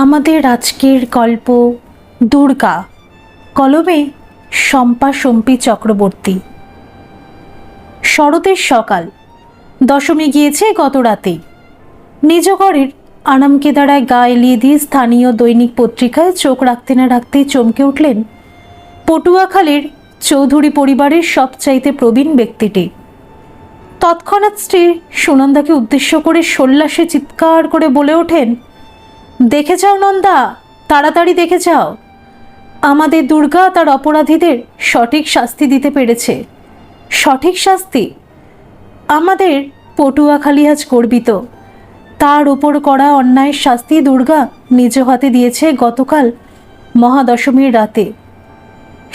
আমাদের আজকের গল্প দুর্গা, কলমে শম্পা শম্পী চক্রবর্তী। শরতের সকাল, দশমী গিয়েছে গত রাতেই। নিজ ঘরের আনামকেদারায় গা এলিয়ে দিয়ে স্থানীয় দৈনিক পত্রিকায় চোখ রাখতে না রাখতেই চমকে উঠলেন পটুয়াখালীর চৌধুরী পরিবারের সবচাইতে প্রবীণ ব্যক্তিটি। তৎক্ষণাৎ স্ত্রী সুনন্দাকে উদ্দেশ্য করে সল্লাসে চিৎকার করে বলে ওঠেন, দেখে যাও নন্দা, তাড়াতাড়ি দেখে যাও, আমাদের দুর্গা তার অপরাধীদের সঠিক শাস্তি দিতে পেরেছে। সঠিক শাস্তি? আমাদের পটুয়াখালী আজ গর্বিত। তার উপর করা অন্যায়ের শাস্তি দুর্গা নিজ হাতে দিয়েছে গতকাল মহাদশমীর রাতে।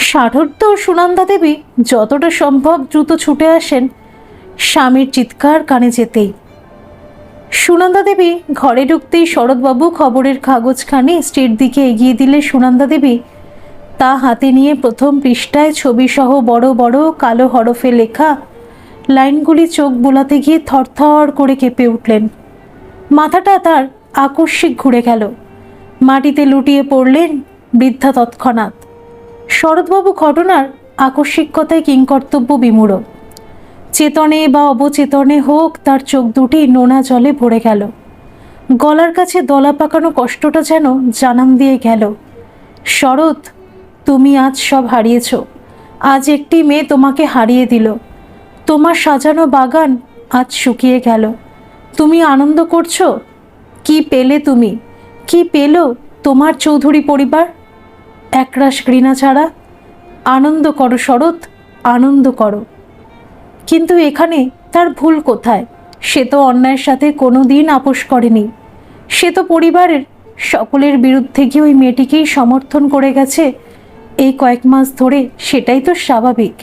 ষাঢ়র্ত সুনন্দা দেবী যতটা সম্ভব দ্রুত ছুটে আসেন স্বামীর চিৎকার কানে যেতেই। সুনন্দা দেবী ঘরে ঢুকতেই শরৎবাবু খবরের কাগজখানি স্ত্রীর দিকে এগিয়ে দিলে সুনন্দা দেবী তা হাতে নিয়ে প্রথম পৃষ্ঠায় ছবিসহ বড় বড় কালো হরফে লেখা লাইনগুলি চোখ বোলাতে গিয়ে থরথর করে কেঁপে উঠলেন। মাথাটা তার আকস্মিক ঘুরে গেল। মাটিতে লুটিয়ে পড়লেন বৃদ্ধা তৎক্ষণাৎ। শরৎবাবু ঘটনার আকস্মিকতায় কিংকর্তব্য বিমূঢ়। চেতনে বা অবচেতনে হোক, তার চোখ দুটি নোনা জলে ভরে গেল। গলার কাছে দলা পাকানো কষ্টটা যেন জানান দিয়ে গেল, শরৎ, তুমি আজ সব হারিয়েছ। আজ একটি মেয়ে তোমাকে হারিয়ে দিল। তোমার সাজানো বাগান আজ শুকিয়ে গেল। তুমি আনন্দ করছো? কি পেলে তুমি? কি পেল তোমার চৌধুরী পরিবার? একরাশ ঘৃণা ছাড়া। আনন্দ করো শরৎ, আনন্দ করো। কিন্তু এখানে তার ভুল কোথায়? সে তো অন্যায়ের সাথে কোনো দিন আপোষ করেনি। সে তো পরিবারের সকলের বিরুদ্ধে গিয়ে ওই মেয়েটিকেই সমর্থন করে গেছে এই কয়েক মাস ধরে, সেটাই তো স্বাভাবিক।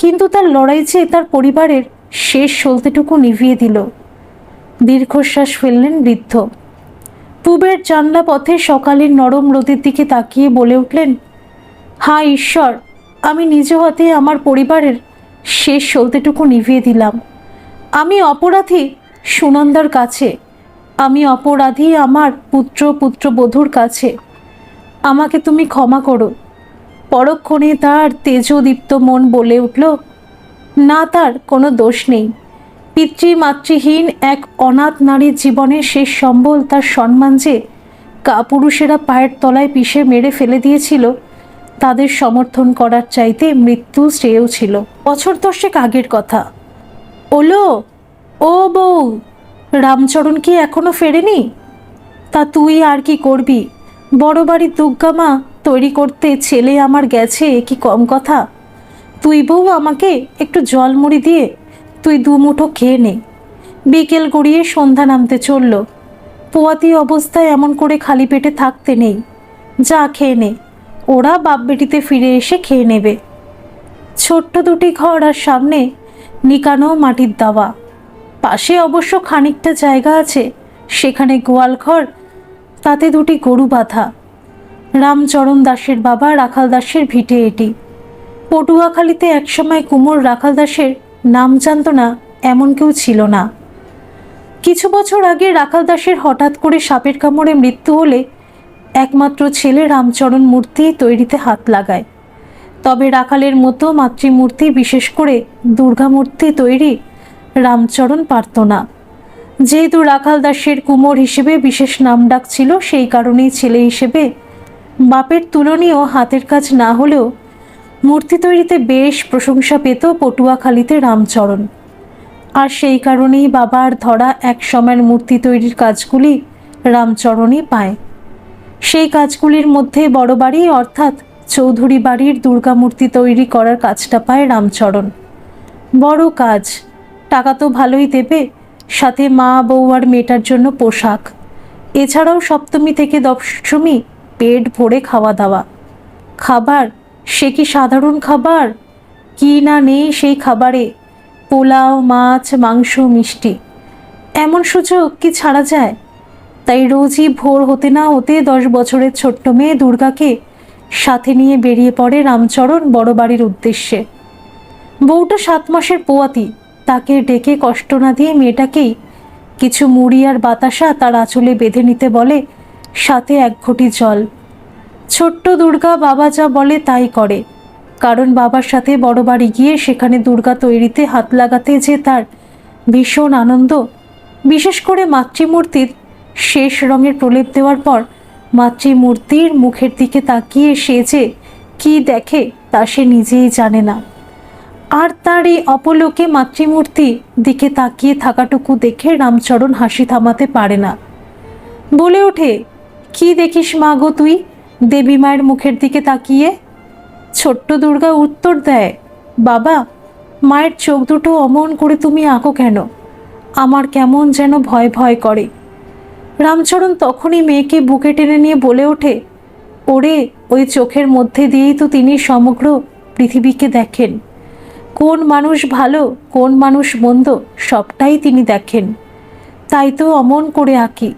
কিন্তু তার লড়াই যে তার পরিবারের শেষ সলতেটুকু নিভিয়ে দিল। দীর্ঘশ্বাস ফেললেন বৃদ্ধ। পূবের জানলা পথে সকালের নরম রোদের দিকে তাকিয়ে বলে উঠলেন, হায় ঈশ্বর, আমি নিজ হাতে আমার পরিবারের শেষ সলতেটুকু নিভিয়ে দিলাম। আমি অপরাধী সুনন্দার কাছে, আমি অপরাধী আমার পুত্র পুত্রবধূর কাছে। আমাকে তুমি ক্ষমা করো। পরক্ষণে তার তেজদীপ্ত মন বলে উঠল, না, তার কোনো দোষ নেই। পিতৃমাতৃহীন এক অনাথ নারীর জীবনের শেষ সম্বল, তার সম্মান যে কাপুরুষেরা পায়ের তলায় পিষে মেরে ফেলে দিয়েছিল, তাদের সমর্থন করার চাইতে মৃত্যু শ্রেয় ছিল। বছর 10 আগের কথা। ওলো, ও বউ, রামচরণ কি এখনো ফেরেনি? তা তুই আর কি করবি? বড় বাড়ির দুর্গামা তৈরি করতে ছেলে আমার গেছে, কি কম কথা? তুই বউ আমাকে একটু জল মুড়ি দিয়ে তুই 2 মুঠো খেয়ে নে। বিকেল গড়িয়ে সন্ধ্যা নামতে চলল। পোয়াতি অবস্থায় এমন করে খালি পেটে থাকতে নেই। যা খেয়ে নে, ওরা বাপ বেটিতে ফিরে এসে খেয়ে নেবে। ছোট্ট 2টি ঘর আর সামনে নিকানো মাটির দাওয়া। পাশে অবশ্য খানিকটা জায়গা আছে, সেখানে গোয়াল ঘর, তাতে 2টি গরু বাঁধা। রামচরণ দাসের বাবা রাখাল দাসের ভিটে এটি। পটুয়াখালীতে একসময় কুমোর রাখাল দাসের নাম জানত না এমন কেউ ছিল না। কিছু বছর আগে রাখাল দাসের হঠাৎ করে সাপের কামড়ে মৃত্যু হলে একমাত্র ছেলে রামচরণ মূর্তি তৈরিতে হাত লাগায়। তবে রাখালের মতো মাতৃমূর্তি, বিশেষ করে দুর্গা মূর্তি তৈরি রামচরণ পারত না। যেহেতু রাখাল দাসের কুমোর হিসেবে বিশেষ নামডাক ছিল, সেই কারণেই ছেলে হিসেবে বাপের তুলনীয় হাতের কাজ না হলেও মূর্তি তৈরিতে বেশ প্রশংসা পেত পটুয়াখালীতে রামচরণ। আর সেই কারণেই বাবার ধরা এক সময়ের মূর্তি তৈরির কাজগুলি রামচরণই পায়। সেই কাজগুলির মধ্যে বড় বাড়ি অর্থাৎ চৌধুরী বাড়ির দুর্গা মূর্তি তৈরি করার কাজটা পায় রামচরণ। বড় কাজ, টাকা তো ভালোই দেবে, সাথে মা বউ আর মেয়েটার জন্য পোশাক। এছাড়াও সপ্তমী থেকে দশমী পেট ভরে খাওয়া দাওয়া। খাবার সে কি সাধারণ খাবার? কি না নেই সেই খাবারে! পোলাও, মাছ, মাংস, মিষ্টি। এমন সুযোগ কি ছাড়া যায়? তাই রোজই ভোর হতে না হতে 10 বছরের ছোট্ট মেয়ে দুর্গাকে সাথে নিয়ে বেরিয়ে পড়ে রামচরণ বড় বাড়ির উদ্দেশ্যে। বউটা 7 মাসের পোয়াতি, তাকে ডেকে কষ্ট না দিয়ে মেয়েটাকেই কিছু মুড়ি আর বাতাসা তার আঁচলে বেঁধে নিতে বলে সাথে এক ঘটি জল। ছোট্ট দুর্গা বাবা যা বলে তাই করে, কারণ বাবার সাথে বড় বাড়ি গিয়ে সেখানে দুর্গা তৈরিতে হাত লাগাতে যে তার ভীষণ আনন্দ। বিশেষ করে মাতৃমূর্তির শেষ রঙের প্রলেপ দেওয়ার পর মাতৃমূর্তির মুখের দিকে তাকিয়ে সে যে কী দেখে তা সে নিজেই জানে না। আর তার এই অপলোকে মাতৃমূর্তি দিকে তাকিয়ে থাকাটুকু দেখে রামচরণ হাসি থামাতে পারে না। বলে ওঠে, কি দেখিস মা গো তুই দেবী মায়ের মুখের দিকে তাকিয়ে? ছোট্ট দুর্গা উত্তর দেয়, বাবা, মায়ের চোখ দুটো অমন করে তুমি আঁকো কেন? আমার কেমন যেন ভয় ভয় করে। রামচরণ তখনই মেয়েকে বুকে টেনে নিয়ে বলে ওঠে, ওরে, ওই চোখের মধ্যে দিয়েই তো তিনি সমগ্র পৃথিবীকে দেখেন। কোন মানুষ ভালো, কোন মানুষ মন্দ, সবটাই তিনি দেখেন। তাই তো অমন করে আঁকি।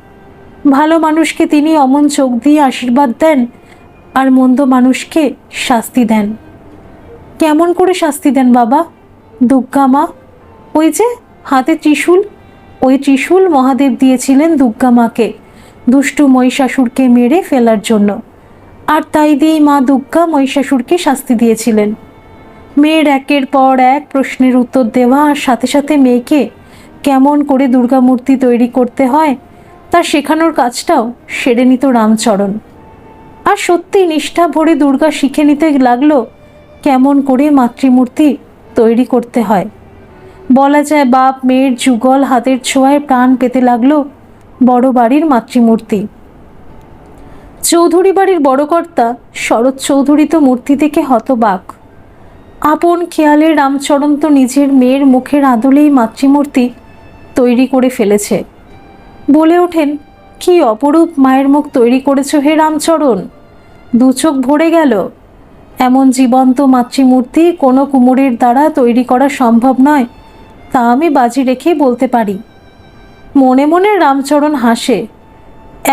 ভালো মানুষকে তিনি অমন চোখ দিয়ে আশীর্বাদ দেন, আর মন্দ মানুষকে শাস্তি দেন। কেমন করে শাস্তি দেন বাবা? দুর্গা মা, ওই যে হাতে ত্রিশূল, ওই ত্রিশূল মহাদেব দিয়েছিলেন দুর্গা মাকে দুষ্টু মহিষাসুরকে মেরে ফেলার জন্য, আর তাই দিয়েই মা দুর্গা মহিষাসুরকে শাস্তি দিয়েছিলেন। মেয়ের একের পর এক প্রশ্নের উত্তর দেওয়া আর সাথে সাথে মেয়েকে কেমন করে দুর্গা মূর্তি তৈরি করতে হয় তা শেখানোর কাজটাও সেরে নিত রামচরণ। আর সত্যি নিষ্ঠা ভরে দুর্গা শিখে নিতে লাগলো কেমন করে মাতৃমূর্তি তৈরি করতে হয়। বলা যায় বাপ মেয়ের যুগল হাতের ছোঁয়ায় প্রাণ পেতে লাগলো বড় বাড়ির মাতৃমূর্তি। চৌধুরী বাড়ির বড় কর্তা শরৎ চৌধুরী তো মূর্তি থেকে হতবাক। আপন খেয়ালে রামচরণ তো নিজের মেয়ের মুখের আদলেই মাতৃমূর্তি তৈরি করে ফেলেছে। বলে ওঠেন, কি অপরূপ মায়ের মুখ তৈরি করেছ হে রামচরণ, দু চোখ ভরে গেল। এমন জীবন্ত মাতৃমূর্তি কোনো কুমোরের দ্বারা তৈরি করা সম্ভব নয়, তা আমি বাজি রেখে বলতে পারি। মনে মনে রামচরণ হাসে।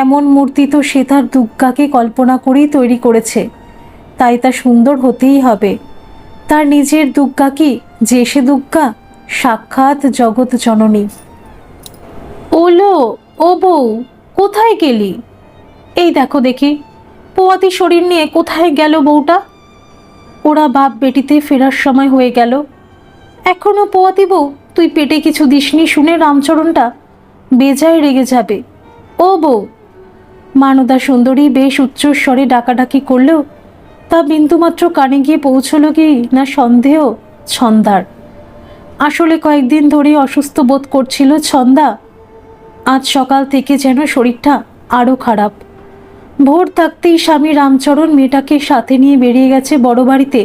এমন মূর্তি তো সে তার দুর্গাকে কল্পনা করেই তৈরি করেছে, তাই তা সুন্দর হতেই হবে। তার নিজের দুর্গা কি যে সে দুর্গা, সাক্ষাৎ জগৎ জননী। ওলো, ও বউ, কোথায় গেলি? এই দেখো দেখি, পোয়াতি শরীর নিয়ে কোথায় গেল বউটা? ওরা বাপ বেটিতে ফেরার সময় হয়ে গেল, এখনো পোয়াতি বউ তুই পেটে কিছু দিসনি শুনে রামচরণটা বেজায় রেগে যাবে। ও বউ! মানদা সুন্দরী বেশ উচ্চস্বরে ডাকাডাকি করলেও তা বিন্দুমাত্র কানে গিয়ে পৌঁছল কি না সন্দেহ ছন্দার। আসলে কয়েকদিন ধরে অসুস্থ বোধ করছিল ছন্দা। আজ সকাল থেকে যেন শরীরটা আরও খারাপ। ভোর থাকতেই স্বামী রামচরণ মেয়েটাকে সাথে নিয়ে বেরিয়ে গেছে বড় বাড়িতে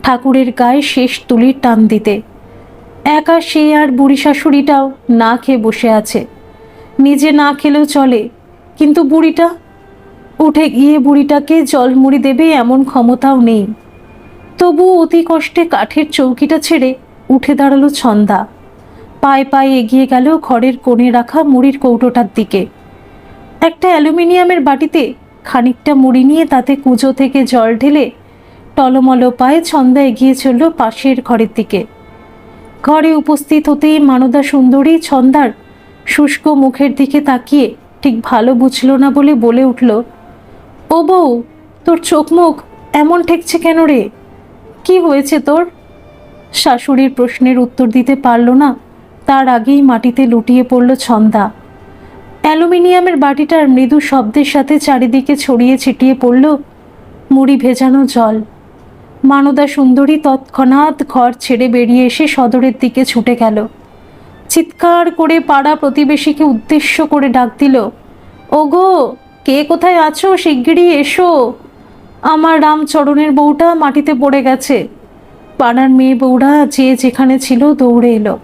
ঠাকুরের গায়ে শেষ তুলির টান দিতে। একা সে আর বুড়ি শাশুড়িটাও না খেয়ে বসে আছে। নিজে না খেলেও চলে, কিন্তু বুড়িটা, উঠে গিয়ে বুড়িটাকে জলমুড়ি দেবে এমন ক্ষমতাও নেই। তবু অতি কষ্টে কাঠের চৌকিটা ছেড়ে উঠে দাঁড়ালো ছন্দা। পায়ে পায়ে এগিয়ে গেল ঘরের কোণে রাখা মুড়ির কৌটোটার দিকে। একটা অ্যালুমিনিয়ামের বাটিতে খানিকটা মুড়ি নিয়ে তাতে কুঁজো থেকে জল ঢেলে টলমল পায়ে ছন্দা এগিয়ে চলল পাশের ঘরের দিকে। ঘরে উপস্থিত হতেই মানদা সুন্দরী ছন্দার শুষ্ক মুখের দিকে তাকিয়ে ঠিক ভালো বুঝল না বলে বলে উঠল, ও বউ, তোর চোখ মুখ এমন ঠেকছে কেন রে? কি হয়েছে তোর? শাশুড়ির প্রশ্নের উত্তর দিতে পারল না, তার আগেই মাটিতে লুটিয়ে পড়ল ছন্দা। অ্যালুমিনিয়ামের বাটিটার মৃদু শব্দের সাথে চারিদিকে ছড়িয়ে ছিটিয়ে পড়ল মুড়ি ভেজানো জল। মানদা সুন্দরী তৎক্ষণাৎ ঘর ছেড়ে বেরিয়ে এসে সদরের দিকে ছুটে গেল। চিৎকার করে পাড়া প্রতিবেশীকে উদ্দেশ্য করে ডাক দিল, ওগো, কে কোথায় আছো? শিগগিরই এসো, আমার রামচরণের বউটা মাটিতে পড়ে গেছে। পাড়ার মেয়ে বউরা যে যেখানে ছিল দৌড়ে এলো।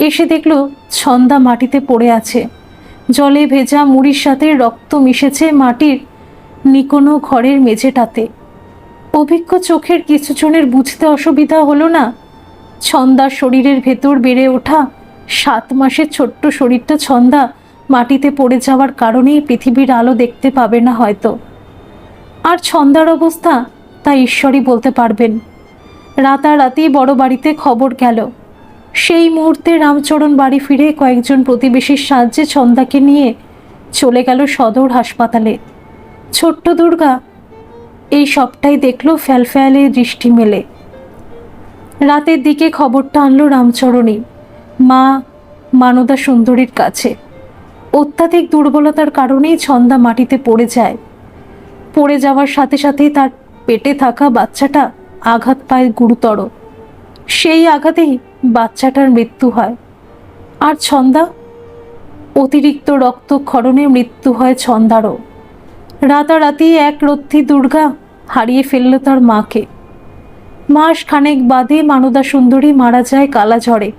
এসে দেখল ছন্দা মাটিতে পড়ে আছে। জলে ভেজা মুড়ির সাথে রক্ত মিশেছে মাটির নিকোনো ঘরের মেঝেটাতে। অভিজ্ঞ চোখের কিছুজনের বুঝতে অসুবিধা হলো না, ছন্দার শরীরের ভেতর বেড়ে ওঠা 7 মাসের ছোট্ট শরীরটা ছন্দা মাটিতে পড়ে যাওয়ার কারণেই পৃথিবীর আলো দেখতে পাবে না হয়তো। আর ছন্দার অবস্থা তা ঈশ্বরই বলতে পারবেন। রাতারাতি বড় বাড়িতে খবর গেল। সেই মুহূর্তে রামচরণ বাড়ি ফিরে কয়েকজন প্রতিবেশীর সাহায্যে ছন্দাকে নিয়ে চলে গেল সদর হাসপাতালে। ছোট্ট দুর্গা এই সবটাই দেখলো ফ্যালফ্যালে দৃষ্টি মেলে। রাতের দিকে খবরটা আনলো রামচরণী মা মানদা সুন্দরীর কাছে। অত্যাধিক দুর্বলতার কারণেই ছন্দা মাটিতে পড়ে যায়। পড়ে যাওয়ার সাথে সাথেই তার পেটে থাকা বাচ্চাটা আঘাত পায় গুরুতর। সেই আঘাতেই বাচ্চাটার মৃত্যু হয়। আর ছন্দা, অতিরিক্ত রক্তক্ষরণে মৃত্যু হয় ছন্দারও। রাতারাতি এক রত্তি দুর্গা হারিয়ে ফেলল তার মাকে। মাস খানেক বাদে মানদা সুন্দরী মারা যায় কালাজ্বরে।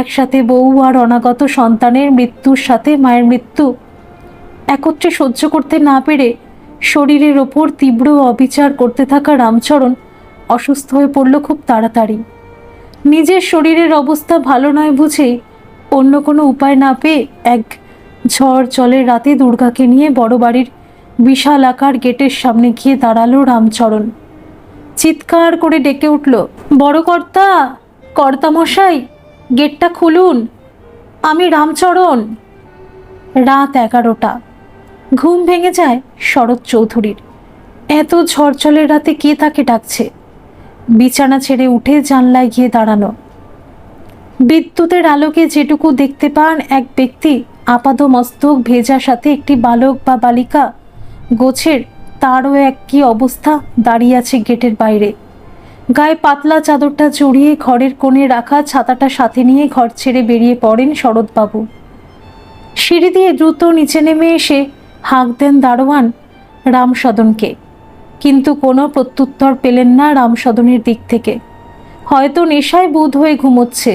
একসাথে বউ আর অনাগত সন্তানের মৃত্যুর সাথে মায়ের মৃত্যু একত্রে সহ্য করতে না পেরে শরীরের ওপর তীব্র অবিচার করতে থাকা রামচরণ অসুস্থ হয়ে পড়ল খুব তাড়াতাড়ি। নিজের শরীরের অবস্থা ভালো নয় বুঝে অন্য কোনো উপায় না পেয়ে এক ঝড় জলের রাতে দুর্গাকে নিয়ে বড় বাড়ির বিশাল আকার গেটের সামনে গিয়ে দাঁড়ালো রামচরণ। চিৎকার করে ডেকে উঠল, বড় কর্তা, কর্তামশাই, গেটটা খুলুন, আমি রামচরণ। রাত 11টা। ঘুম ভেঙে যায় শরৎ চৌধুরীর। এত ঝড় রাতে কে তাকে ডাকছে? বিছানা ছেড়ে উঠে জানলায় গিয়ে দাঁড়ানো। বিদ্যুতের আলোকে যেটুকু দেখতে পান এক ব্যক্তি আপাদমস্তক ভেজা, সাথে একটি বালক বা বালিকা গোছের, তারও এক কি অবস্থা, দাঁড়িয়ে আছে গেটের বাইরে। গায়ে পাতলা চাদরটা জড়িয়ে ঘরের কোণে রাখা ছাতাটা সাথে নিয়ে ঘর ছেড়ে বেরিয়ে পড়েন শরৎবাবু। সিঁড়ি দিয়ে দ্রুত নিচে নেমে এসে হাঁক দেন দারোয়ান রামসদনকে, কিন্তু কোনো প্রত্যুত্তর পেলেন না রামসদনের দিক থেকে। হয়তো নেশায় বোধ হয়ে ঘুমোচ্ছে।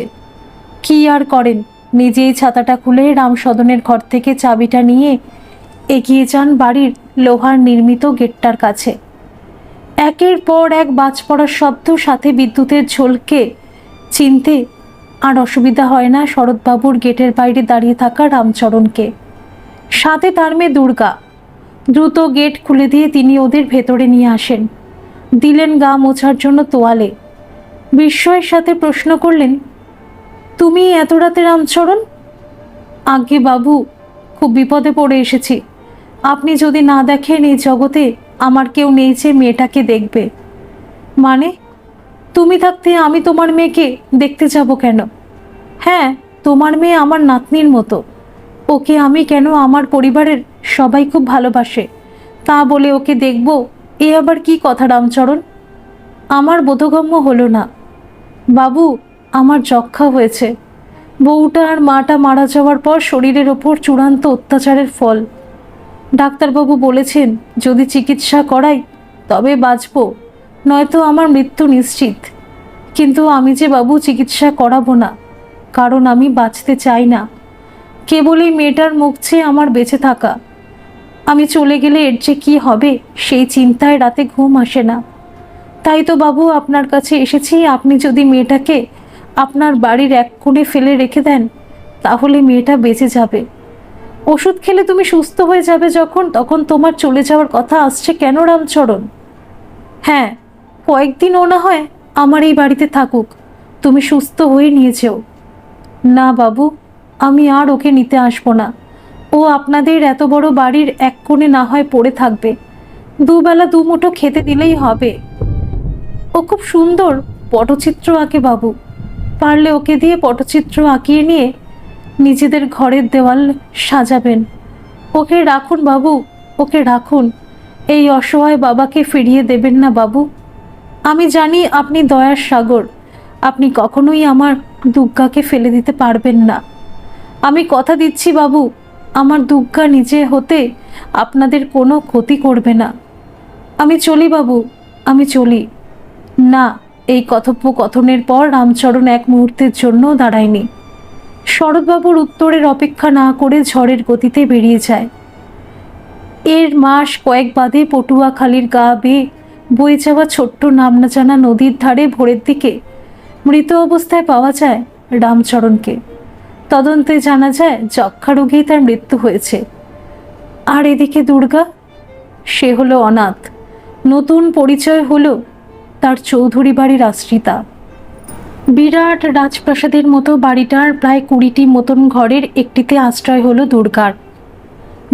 কি আর করেন, নিজেই ছাতাটা খুলে রামসদনের ঘর থেকে চাবিটা নিয়ে এগিয়ে যান বাড়ির লোহার নির্মিত গেটটার কাছে। একের পর এক বাজ পড়ার শব্দ, সাথে বিদ্যুতের ঝলকে চিনতে আর অসুবিধা হয় না শরৎবাবুর গেটের বাইরে দাঁড়িয়ে থাকা রামচরণকে, সাথে তার মেয়ে দুর্গা। দ্রুত গেট খুলে দিয়ে তিনি ওদের ভেতরে নিয়ে আসেন, দিলেন গা মোছার জন্য তোয়ালে। বিস্ময়ের সাথে প্রশ্ন করলেন, তুমি এত রাতে রামচরণ? আজ্ঞে বাবু, খুব বিপদে পড়ে এসেছি। আপনি যদি না দেখেন এই জগতে আমার কেউ নেই যে মেয়েটাকে দেখবে। মানে? তুমি থাকতে আমি তোমার মেয়েকে দেখতে যাব কেন? হ্যাঁ, তোমার মেয়ে আমার নাতনির মতো। ওকে আমি কেন, আমার পরিবারের সবাই খুব ভালোবাসে, তা বলে ওকে দেখব, এ আবার কি কথা রামচরণ? আমার বোধগম্য হলো না। বাবু, আমার যক্ষা হয়েছে। বউটা আর মাটা মারা যাওয়ার পর শরীরের ওপর চূড়ান্ত অত্যাচারের ফল। ডাক্তারবাবু বলেছেন যদি চিকিৎসা করাই তবে বাঁচব, নয়তো আমার মৃত্যু নিশ্চিত। কিন্তু আমি যে বাবু চিকিৎসা করাবো না, কারণ আমি বাঁচতে চাই না। কেবলই মেয়েটার মুখ চেয়ে আমার বেঁচে থাকা। আমি চলে গেলে এর যে কী হবে সেই চিন্তায় রাতে ঘুম আসে না। তাই তো বাবু আপনার কাছে এসেছি। আপনি যদি মেয়েটাকে আপনার বাড়ির এক কোণে ফেলে রেখে দেন তাহলে মেয়েটা বেঁচে যাবে। ওষুধ খেলে তুমি সুস্থ হয়ে যাবে যখন, তখন তোমার চলে যাওয়ার কথা আসছে কেন রামচরণ? হ্যাঁ, কয়েকদিন ও না হয় আমার এই বাড়িতে থাকুক, তুমি সুস্থ হয়ে নিয়ে যেও। না বাবু, আমি আর ওকে নিতে আসবো না। ও আপনাদের এত বড় বাড়ির এক কোণে না হয় পড়ে থাকবে, দুবেলা দুমুঠো খেতে দিলেই হবে। ও খুব সুন্দর পটচিত্র আঁকে বাবু, পারলে ওকে দিয়ে পটচিত্র আঁকিয়ে নিয়ে নিজেদের ঘরের দেওয়াল সাজাবেন। ওকে রাখুন বাবু, ওকে রাখুন। এই অসহায় বাবাকে ফিরিয়ে দেবেন না বাবু। আমি জানি আপনি দয়ার সাগর, আপনি কখনোই আমার দুর্গাকে ফেলে দিতে পারবেন না। আমি কথা দিচ্ছি বাবু, আমার দুর্গা নিজে হতে আপনাদের কোনো ক্ষতি করবে না। আমি চলি বাবু, আমি চলি। না, এই কথোপকথনের পর রামচরণ এক মুহূর্তের জন্য দাঁড়ায়নি। শরৎবাবুর উত্তরের অপেক্ষা না করে ঝড়ের গতিতে বেরিয়ে যায়। এর মাস কয়েক বাদে পটুয়াখালীর গা বেয়ে বয়ে যাওয়া ছোট্ট নাম না জানা নদীর ধারে ভোরের দিকে মৃত অবস্থায় পাওয়া যায় রামচরণকে। তদন্তে জানা যায় যক্ষা রোগেই তার মৃত্যু হয়েছে। আর এদিকে দুর্গা, সে হলো অনাথ। নতুন পরিচয় হলো তার চৌধুরী বাড়ির আশ্রিতা। বিরাট রাজপ্রাসাদের মতো বাড়িটার প্রায় 20টি মতন ঘরের একটিতে আশ্রয় হলো দুর্গার।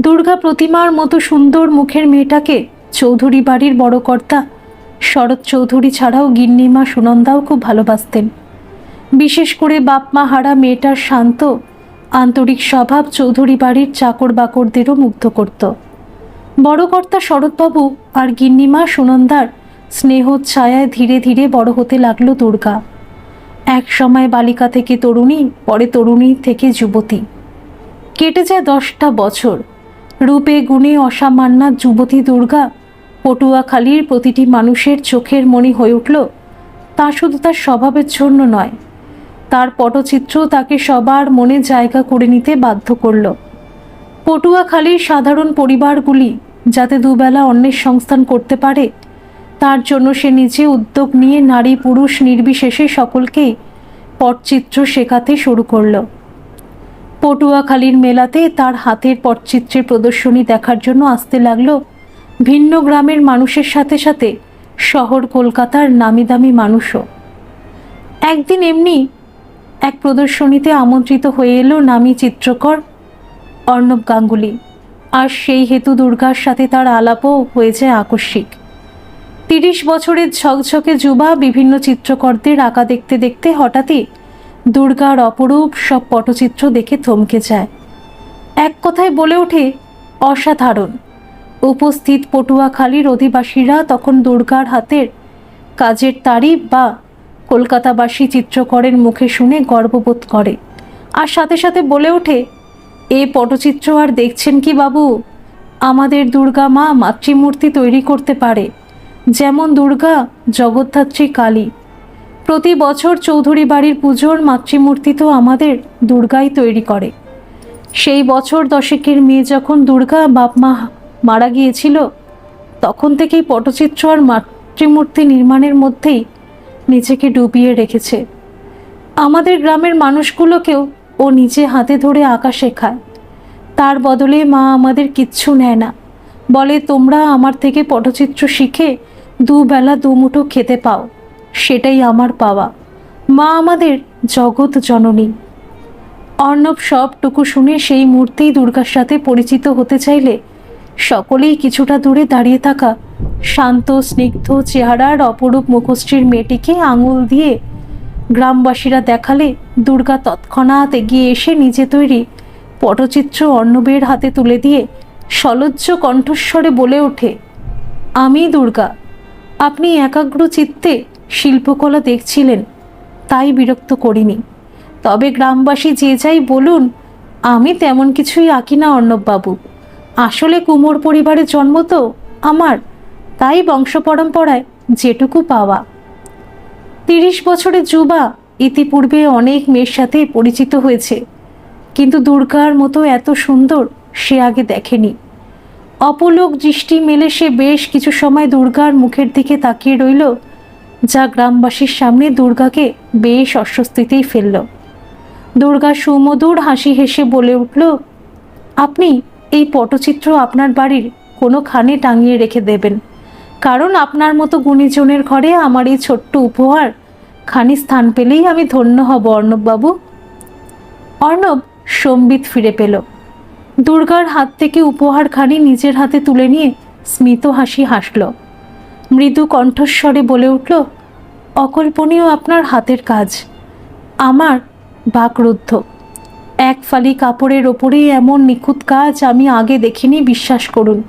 দুর্গা প্রতিমার মতো সুন্দর মুখের মেয়েটাকে চৌধুরী বাড়ির বড় কর্তা শরৎ চৌধুরী ছাড়াও গিন্নিমা সুনন্দাও খুব ভালোবাসতেন। বিশেষ করে বাপ মা হারা মেয়েটার শান্ত আন্তরিক স্বভাব চৌধুরী বাড়ির চাকর বাকরদেরও মুগ্ধ করত। বড় কর্তা শরৎবাবু আর গিন্নিমা সুনন্দার স্নেহ ছায়ায় ধীরে ধীরে বড় হতে লাগলো দুর্গা। এক সময় বালিকা থেকে তরুণী, পরে তরুণী থেকে যুবতী। কেটে যায় 10টা বছর। রূপে গুণে অসামান্যা যুবতী দুর্গা পটুয়াখালীর প্রতিটি মানুষের চোখের মণি হয়ে উঠল। তা শুধু তার স্বভাবের জন্য নয়, তার পটচিত্র তাকে সবার মনে জায়গা করে নিতে বাধ্য করল। পটুয়াখালীর সাধারণ পরিবারগুলি যাতে দুবেলা অন্নের সংস্থান করতে পারে, তার জন্য সে নিজে উদ্যোগ নিয়ে নারী পুরুষ নির্বিশেষে সকলকেই পটচিত্র শেখাতে শুরু করল। পটুয়াখালীর মেলাতে তার হাতের পটচিত্রের প্রদর্শনী দেখার জন্য আসতে লাগলো ভিন্ন গ্রামের মানুষের সাথে সাথে শহর কলকাতার নামি দামি মানুষও। একদিন এমনি এক প্রদর্শনীতে আমন্ত্রিত হয়ে এলো নামী চিত্রকর অর্ণব গাঙ্গুলি, আর সেই হেতু দুর্গার সাথে তার আলাপও হয়ে যায় আকস্মিক। 30 বছরের ঝকঝকে যুবা বিভিন্ন চিত্রকরদের আঁকা দেখতে দেখতে হঠাৎই দুর্গার অপরূপ সব পটচিত্র দেখে থমকে যায়। এক কথায় বলে ওঠে অসাধারণ। উপস্থিত পটুয়াখালীর অধিবাসীরা তখন দুর্গার হাতের কাজের তারিফ বা কলকাতাবাসী চিত্রকরের মুখে শুনে গর্ববোধ করে, আর সাথে সাথে বলে ওঠে, এ পটচিত্র আর দেখছেন কি বাবু, আমাদের দুর্গা মা মাতৃমূর্তি তৈরি করতে পারে, যেমন দুর্গা জগদ্ধাত্রী কালী। প্রতি বছর চৌধুরী বাড়ির পুজোর মাতৃমূর্তি তো আমাদের দুর্গাই তৈরি করে। সেই বছর 10 মেয়ে যখন দুর্গা বাপ মা মারা গিয়েছিল, তখন থেকেই পটচিত্র আর মাতৃমূর্তি নির্মাণের মধ্যেই নিজেকে ডুবিয়ে রেখেছে। আমাদের গ্রামের মানুষগুলোকেও ও নিজে হাতে ধরে আঁকা শেখায়। তার বদলে মা আমাদের কিচ্ছু নেয় না, বলে তোমরা আমার থেকে পটচিত্র শিখে দুবেলা দুমুঠো খেতে পাও, সেটাই আমার পাওয়া। মা আমাদের জগৎ জননী। অর্ণব সবটুকু শুনে সেই মুহূর্তেই দুর্গার সাথে পরিচিত হতে চাইলে সকলেই কিছুটা দূরে দাঁড়িয়ে থাকা শান্ত স্নিগ্ধ চেহারার অপরূপ মুখশ্রীর মেয়েটিকে আঙুল দিয়ে গ্রামবাসীরা দেখালে দুর্গা তৎক্ষণাৎ এগিয়ে এসে নিজে তৈরি পটচিত্র অর্ণবের হাতে তুলে দিয়ে সলজ্জ কণ্ঠস্বরে বলে ওঠে, আমি দুর্গা। আপনি একাগ্র চিত্তে শিল্পকলা দেখছিলেন, তাই বিরক্ত করিনি। তবে গ্রামবাসী যে যাই বলুন, আমি তেমন কিছুই আঁকি না অর্ণববাবু। আসলে কুমোর পরিবারে জন্ম তো আমার, তাই বংশ পরম্পরায় যেটুকু পাওয়া। 30 বছরের যুবা ইতিপূর্বে অনেক মেয়ের সাথে পরিচিত হয়েছে, কিন্তু দুর্গার মতো এত সুন্দর সে আগে দেখেনি। অপলোক দৃষ্টি মেলে সে বেশ কিছু সময় দুর্গার মুখের দিকে তাকিয়ে রইল, যা গ্রামবাসীর সামনে দুর্গাকে বেশ অস্বস্তিতেই ফেলল। দুর্গা সুমধুর হাসি হেসে বলে উঠল, আপনি এই পটচিত্র আপনার বাড়ির কোনো খানে টাঙিয়ে রেখে দেবেন, কারণ আপনার মতো গুণীজনের ঘরে আমার এই ছোট্ট উপহার খানি স্থান পেলেই আমি ধন্য হব অর্ণববাবু। অর্ণব সম্বিত ফিরে পেল। দুর্গার হাত থেকে উপহারখানি নিজের হাতে তুলে নিয়ে স্মিত হাসি হাসল। মৃদু কণ্ঠস্বরে বলে উঠল, অকল্পনীয় আপনার হাতের কাজ। আমার বাকরুদ্ধ। এক ফালি কাপড়ের ওপরে এমন নিখুঁত কাজ আমি আগে দেখিনি, বিশ্বাস করুন।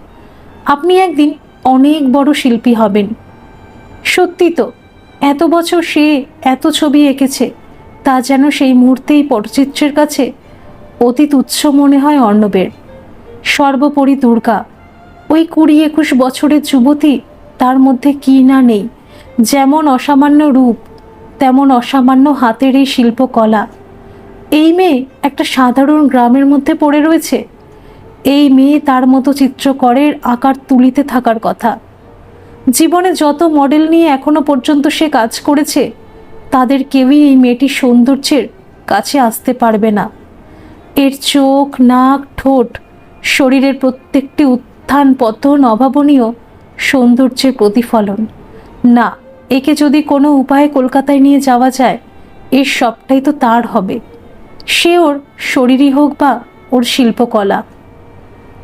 আপনি একদিন অনেক বড় শিল্পী হবেন। সত্যি তো, এত বছর সে এত ছবি এঁকেছে, তা যেন সেই মুহূর্তেই পটচিত্রের কাছে অতি তুচ্ছ মনে হয় অর্ণবের। সর্বোপরি দুর্গা, ওই 20-21 বছরের যুবতী, তার মধ্যে কি না নেই। যেমন অসামান্য রূপ, তেমন অসামান্য হাতের এই শিল্পকলা। এই মেয়ে একটা সাধারণ গ্রামের মধ্যে পড়ে রয়েছে। এই মেয়ে তার মতো চিত্রকরের আকার তুলিতে থাকার কথা। জীবনে যত মডেল নিয়ে এখনো পর্যন্ত সে কাজ করেছে, তাদের কেউই এই মেয়েটির সৌন্দর্যের কাছে আসতে পারবে না। এর চোখ, নাক, ঠোঁট, শরীরের প্রত্যেকটি উত্থান পতন অভাবনীয় সৌন্দর্যের প্রতিফলন। না, একে যদি কোনো উপায়ে কলকাতায় নিয়ে যাওয়া যায়, এর সবটাই তো তার হবে, সে ওর শরীরই হোক বা ওর শিল্পকলা।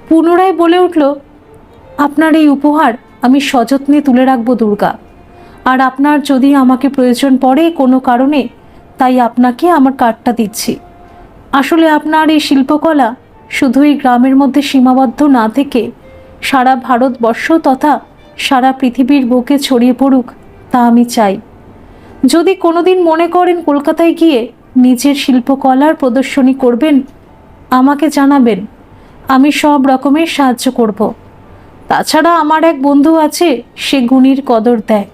পুনরায় বলে উঠল, আপনার এই উপহার আমি সযত্নে তুলে রাখবো দুর্গা। আর আপনার যদি আমাকে প্রয়োজন পড়ে কোনো কারণে, তাই আপনাকে আমার কার্ডটা দিচ্ছি। আসলে আপনার এই শিল্পকলা শুধু এই গ্রামের মধ্যে সীমাবদ্ধ না থেকে সারা ভারতবর্ষ তথা সারা পৃথিবীর বুকে ছড়িয়ে পড়ুক, তা আমি চাই। যদি কোনোদিন মনে করেন কলকাতায় গিয়ে নিজের শিল্পকলার প্রদর্শনী করবেন, আমাকে জানাবেন, আমি সব রকমের সাহায্য করব। তাছাড়া আমার এক বন্ধু আছে, সে গুণীর কদর দেয়।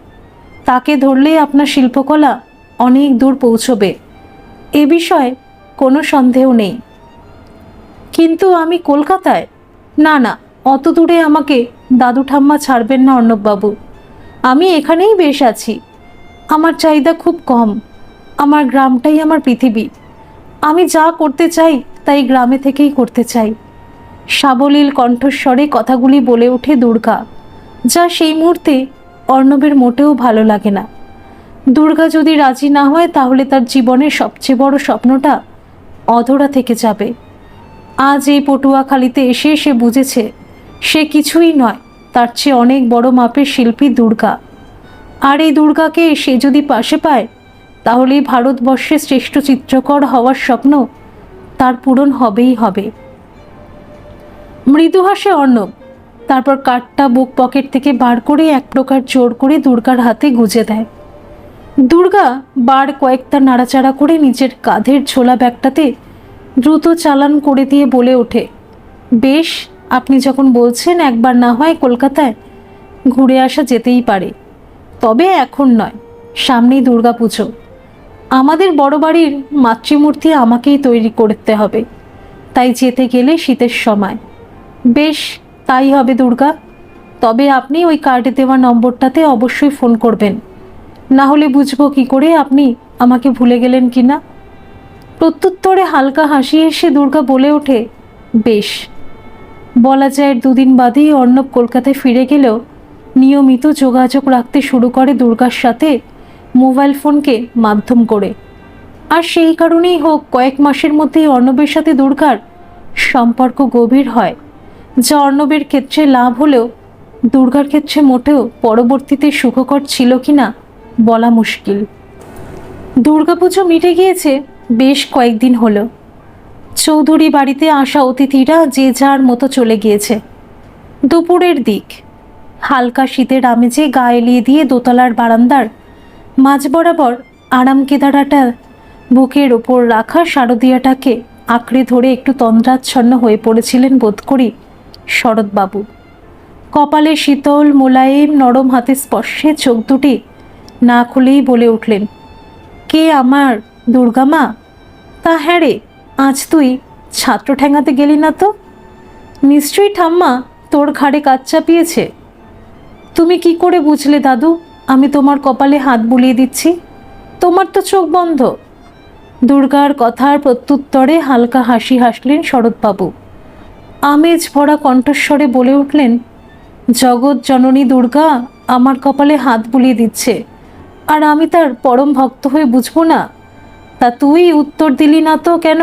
তাকে ধরলে আপনার শিল্পকলা অনেক দূর পৌঁছবে, এ বিষয়ে কোনো সন্দেহ নেই। কিন্তু আমি কলকাতায়? না না, অত দূরে আমাকে দাদু ঠাম্মা ছাড়বেন না অর্ণববাবু। আমি এখানেই বেশ আছি। আমার চাহিদা খুব কম। আমার গ্রামটাই আমার পৃথিবী। আমি যা করতে চাই তাই গ্রামে থেকেই করতে চাই। সাবলীল কণ্ঠস্বরে কথাগুলি বলে ওঠে দুর্গা, যা সেই মুহূর্তে অর্ণবের মোটেও ভালো লাগে না। দুর্গা যদি রাজি না হয় তাহলে তার জীবনের সবচেয়ে বড় স্বপ্নটা অধরা থেকে যাবে। আজ এই পটুয়াখালীতে এসে সে বুঝেছে সে কিছুই নয়, তার চেয়ে অনেক বড় মাপের শিল্পী দুর্গা। আর এই দুর্গাকে সে যদি পাশে পায়, তাহলেই ভারতবর্ষের শ্রেষ্ঠ চিত্রকর হওয়ার স্বপ্ন তার পূরণ হবেই হবে। মৃদু হাসে অর্ণব। তারপর কার্ডটা বুক পকেট থেকে বার করে এক প্রকার জোর করে দুর্গার হাতে গুজে দেয়। দুর্গা বার কয়েকটা নাড়াচাড়া করে নিজের কাঁধের ঝোলা ব্যাগটাতে দ্রুত চালান করে দিয়ে বলে ওঠে, বেশ, আপনি যখন বলছেন একবার না হয় কলকাতায় ঘুরে আসা যেতেই পারে, তবে এখন নয়, সামনেই দুর্গাপুজো। আমাদের বড় বাড়ির মাতৃমূর্তি আমাকেই তৈরি করতে হবে, তাই যেতে গেলে শীতের সময়। বেশ, তাই হবে দুর্গা। তবে আপনি ওই কার্ডে দেওয়া নম্বরটাতে অবশ্যই ফোন করবেন, না হলে বুঝবো কি করে আপনি আমাকে ভুলে গেলেন কিনা। প্রত্যুত্তরে হালকা হাসি এসে দুর্গা বলে ওঠে, বেশ। বলা যায় 2 দিন বাদেই অর্ণব কলকাতায় ফিরে গেলেও নিয়মিত যোগাযোগ রাখতে শুরু করে দুর্গার সাথে মোবাইল ফোনকে মাধ্যম করে। আর সেই কারণেই হোক কয়েক মাসের মধ্যেই অর্ণবের সাথে দুর্গার সম্পর্ক গভীর হয়, যা অর্ণবের ক্ষেত্রে লাভ হলেও দুর্গার ক্ষেত্রে মোটেও পরবর্তীতে সুখকর ছিল কিনা বলা মুশকিল। দুর্গাপুজো মিটে গিয়েছে বেশ কয়েকদিন হলো। চৌধুরী বাড়িতে আসা অতিথিরা যে যার মতো চলে গিয়েছে। দুপুরের দিক, হালকা শীতের আমেজে গা এলিয়ে দিয়ে দোতলার বারান্দার মাঝ বরাবর আরাম কেদারাটা বুকের ওপর রাখা শারদিয়াটাকে আঁকড়ে ধরে একটু তন্দ্রাচ্ছন্ন হয়ে পড়েছিলেন বোধ করি শরৎবাবু। কপালে শীতল মোলায়েম নরম হাতে স্পর্শে চোখ দুটি না খুলেই বলে উঠলেন, কে আমার দুর্গা মা? তা হ্যাঁ রে, আজ তুই ছাত্র ঠেঙাতে গেলি না তো? নিশ্চয়ই ঠাম্মা তোর ঘাড়ে কাজ চাপিয়েছে। তুমি কি করে বুঝলে দাদু আমি তোমার কপালে হাত বুলিয়ে দিচ্ছি? তোমার তো চোখ বন্ধ। দুর্গার কথার প্রত্যুত্তরে হালকা হাসি হাসলেন শরৎবাবু। আমেজ ভরা কণ্ঠস্বরে বলে উঠলেন, জগৎ জননী দুর্গা আমার কপালে হাত বুলিয়ে দিচ্ছে, আর আমি তার পরম ভক্ত হয়ে বুঝবো না? তা তুই উত্তর দিলি না তো কেন?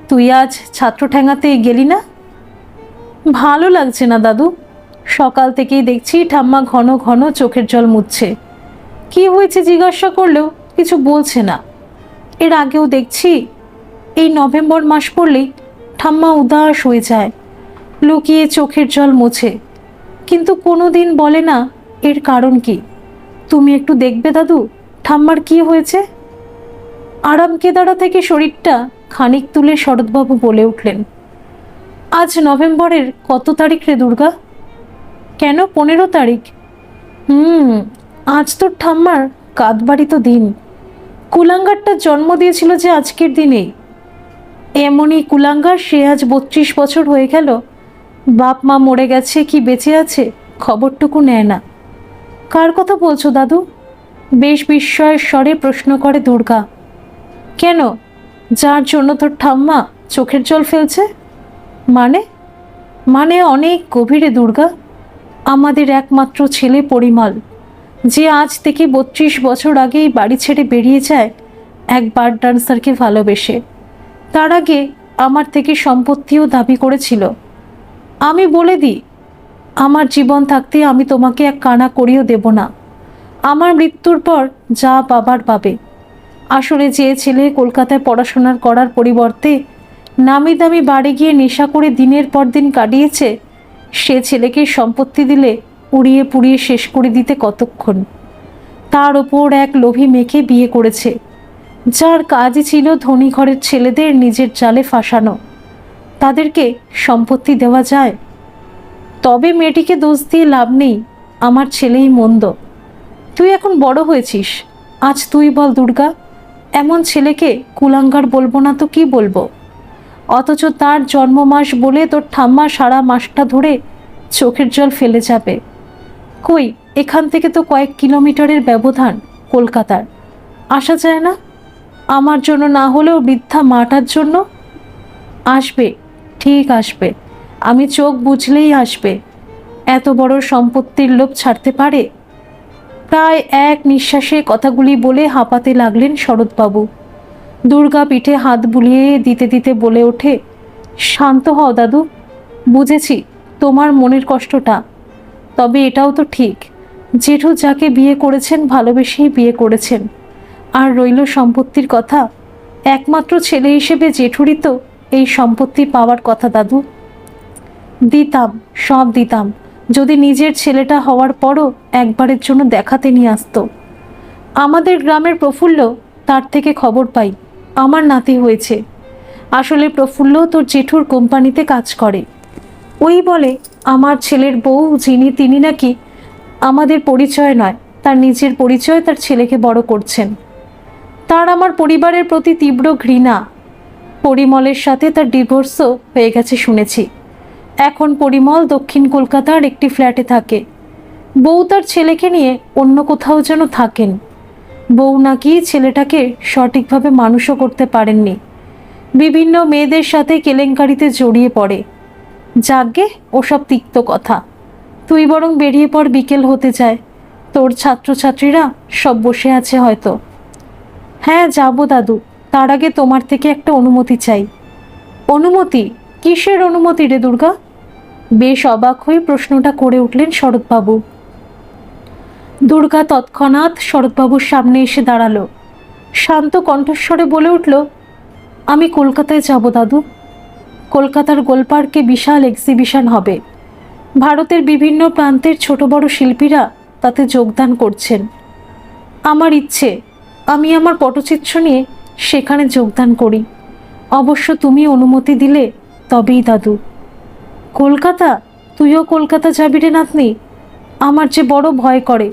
তুই আজ ছাত্র ঠেঙাতে গেলি না? ভালো লাগছে না দাদু। সকাল থেকেই দেখছি ঠাম্মা ঘন ঘন চোখের জল মুছছে। কি হয়েছে জিজ্ঞাসা করলেও কিছু বলছে না। এর আগেও দেখছি এই নভেম্বর মাস পড়লেই ঠাম্মা উদাস হয়ে যায়, লুকিয়ে চোখের জল মোছে, কিন্তু কোনো দিন বলে না এর কারণ কি। তুমি একটু দেখবে দাদু ঠাম্মার কি হয়েছে? আরাম কেদারা থেকে শরীরটা খানিক তুলে শরৎবাবু বলে উঠলেন, আজ নভেম্বরের কত তারিখ রে দুর্গা? কেন 15 তারিখ? আজ তোর ঠাম্মার কাঁধবাড়ি তো দিন। কুলাঙ্গারটা জন্ম দিয়েছিল যে আজকের দিনেই। এমনই কুলাঙ্গার, সে আজ 32 বছর হয়ে গেল। বাপ মা মরে গেছে কি বেঁচে আছে খবরটুকু নেয় না। কার কথা বলছো দাদু? বেশ বিস্ময়ের স্বরে প্রশ্ন করে দুর্গা। কেন, যার জন্য তোর ঠাম্মা চোখের জল ফেলছে? মানে অনেক গভীরে দুর্গা। আমাদের একমাত্র ছেলে পরিমল, যে আজ থেকে 32 বছর আগেই বাড়ি ছেড়ে বেরিয়ে যায় এক বার ডান্সারকে ভালোবেসে। তার আগে আমার থেকে সম্পত্তিও দাবি করেছিল। আমি বলে দিই, আমার জীবন থাকতে আমি তোমাকে এক কানা করিও দেব না। আমার মৃত্যুর পর যা বাবার পাবে। আসলে যে ছেলে কলকাতায় পড়াশোনার করার পরিবর্তে নামি দামি বাড়ি গিয়ে নেশা করে দিনের পর দিন কাটিয়েছে, সে ছেলেকে সম্পত্তি দিলে উড়িয়ে পুড়িয়ে শেষ করে দিতে কতক্ষণ। তার ওপর এক লোভী মেয়েকে বিয়ে করেছে, যার কাজই ছিল ধনী ঘরের ছেলেদের নিজের জালে ফাঁসানো। তাদেরকে সম্পত্তি দেওয়া যায়? তবে মেয়েটিকে দোষ দিয়ে লাভ নেই, আমার ছেলেই মন্দ। তুই এখন বড় হয়েছিস, আজ তুই বল দুর্গা, এমন ছেলেকে কুলাঙ্গার বলবো না তো কি বলবো? অথচ তার জন্ম মাস বলে তোর ঠাম্মা সারা মাসটা ধরে চোখের জল ফেলে যাবে। কই, এখান থেকে তো কয়েক কিলোমিটারের ব্যবধান কলকাতার। আসা যায় না? আমার জন্য না হলেও বৃদ্ধা মাটার জন্য আসবে, ঠিক আসবে। আমি চোখ বুঝলেই আসবে। এত বড় সম্পত্তির লোভ ছাড়তে পারে? প্রায় এক নিঃশ্বাসে কথাগুলি বলে হাঁপাতে লাগলেন শরৎবাবু। দুর্গা পিঠে হাত বুলিয়ে দিতে দিতে বলে ওঠে, শান্ত হও দাদু, বুঝেছি তোমার মনের কষ্টটা। তবে এটাও তো ঠিক, জেঠু যাকে বিয়ে করেছেন ভালোবেসেই বিয়ে করেছেন। আর রইল সম্পত্তির কথা, একমাত্র ছেলে হিসেবে জেঠুরই তো এই সম্পত্তি পাওয়ার কথা দাদু। দিতাম, সব দিতাম, যদি নিজের ছেলেটা হওয়ার পরও একবারের জন্য দেখাতে নিয়ে আসতো। আমাদের গ্রামের প্রফুল্ল, তার থেকে খবর পাই আমার নাতি হয়েছে। আসলে প্রফুল্ল তোর জেঠুর কোম্পানিতে কাজ করে। ওই বলে আমার ছেলের বউ যিনি, তিনি নাকি আমাদের পরিচয় নয়, তার নিজের পরিচয় তার ছেলেকে বড় করছেন। তার আমার পরিবারের প্রতি তীব্র ঘৃণা। পরিমলের সাথে তার ডিভোর্সও হয়ে গেছে শুনেছি। এখন পরিমল দক্ষিণ কলকাতার একটি ফ্ল্যাটে থাকে। বউ তার ছেলেকে নিয়ে অন্য কোথাও যেন থাকেন। বউ নাকি ছেলেটাকে সঠিকভাবে মানুষও করতে পারেননি, বিভিন্ন মেয়েদের সাথে কেলেঙ্কারিতে জড়িয়ে পড়ে। যাগ্গে ওসব তিক্ত কথা, তুই বরং বেরিয়ে পড়, বিকেল হতে যায়। তোর ছাত্রছাত্রীরা সব বসে আছে হয়তো। হ্যাঁ যাব দাদু, তার আগে তোমার থেকে একটা অনুমতি চাই। অনুমতি? কিসের অনুমতি রে দুর্গা? বেশ অবাক হয়ে প্রশ্নটা করে উঠলেন শরৎবাবু। দুর্গা তৎক্ষণাৎ শরৎবাবুর সামনে এসে দাঁড়ালো, শান্ত কণ্ঠস্বরে বলে উঠল, আমি কলকাতায় যাব দাদু। কলকাতার গোলপার্কে বিশাল এক্সিবিশন হবে। ভারতের বিভিন্ন প্রান্তের ছোট বড় শিল্পীরা তাতে যোগদান করছেন। আমার ইচ্ছে আমি আমার পটচিত্র নিয়ে সেখানে যোগদান করি। অবশ্য তুমি অনুমতি দিলে তবেই দাদু। কলকাতা? তুইও কলকাতা যাবি রে নাতনি? আমার যে বড় ভয় করে।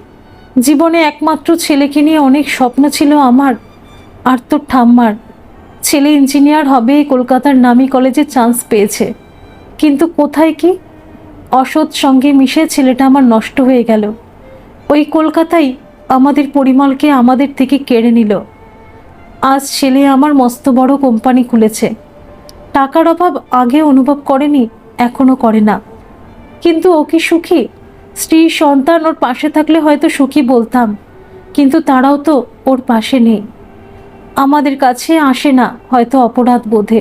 জীবনে একমাত্র ছেলেকে নিয়ে অনেক স্বপ্ন ছিল আমার আর তোর ঠাম্মার। ছেলে ইঞ্জিনিয়ার হবে, কলকাতার নামী কলেজে চান্স পেয়েছে, কিন্তু কোথায় কি অসৎ সঙ্গে মিশে ছেলেটা আমার নষ্ট হয়ে গেল। ওই কলকাতায় আমাদের পরিমলকে আমাদের থেকে কেড়ে নিল। আজ ছেলে আমার মস্ত বড় কোম্পানি খুলেছে। টাকার অভাব আগে অনুভব করেনি, এখনো করে না। কিন্তু ও কি সুখী? স্ত্রী সন্তান ওর পাশে থাকলে হয়তো সুখী বলতাম, কিন্তু তারাও তো ওর পাশে নেই, আমাদের কাছে আসে না, হয়তো অপরাধ বোধে।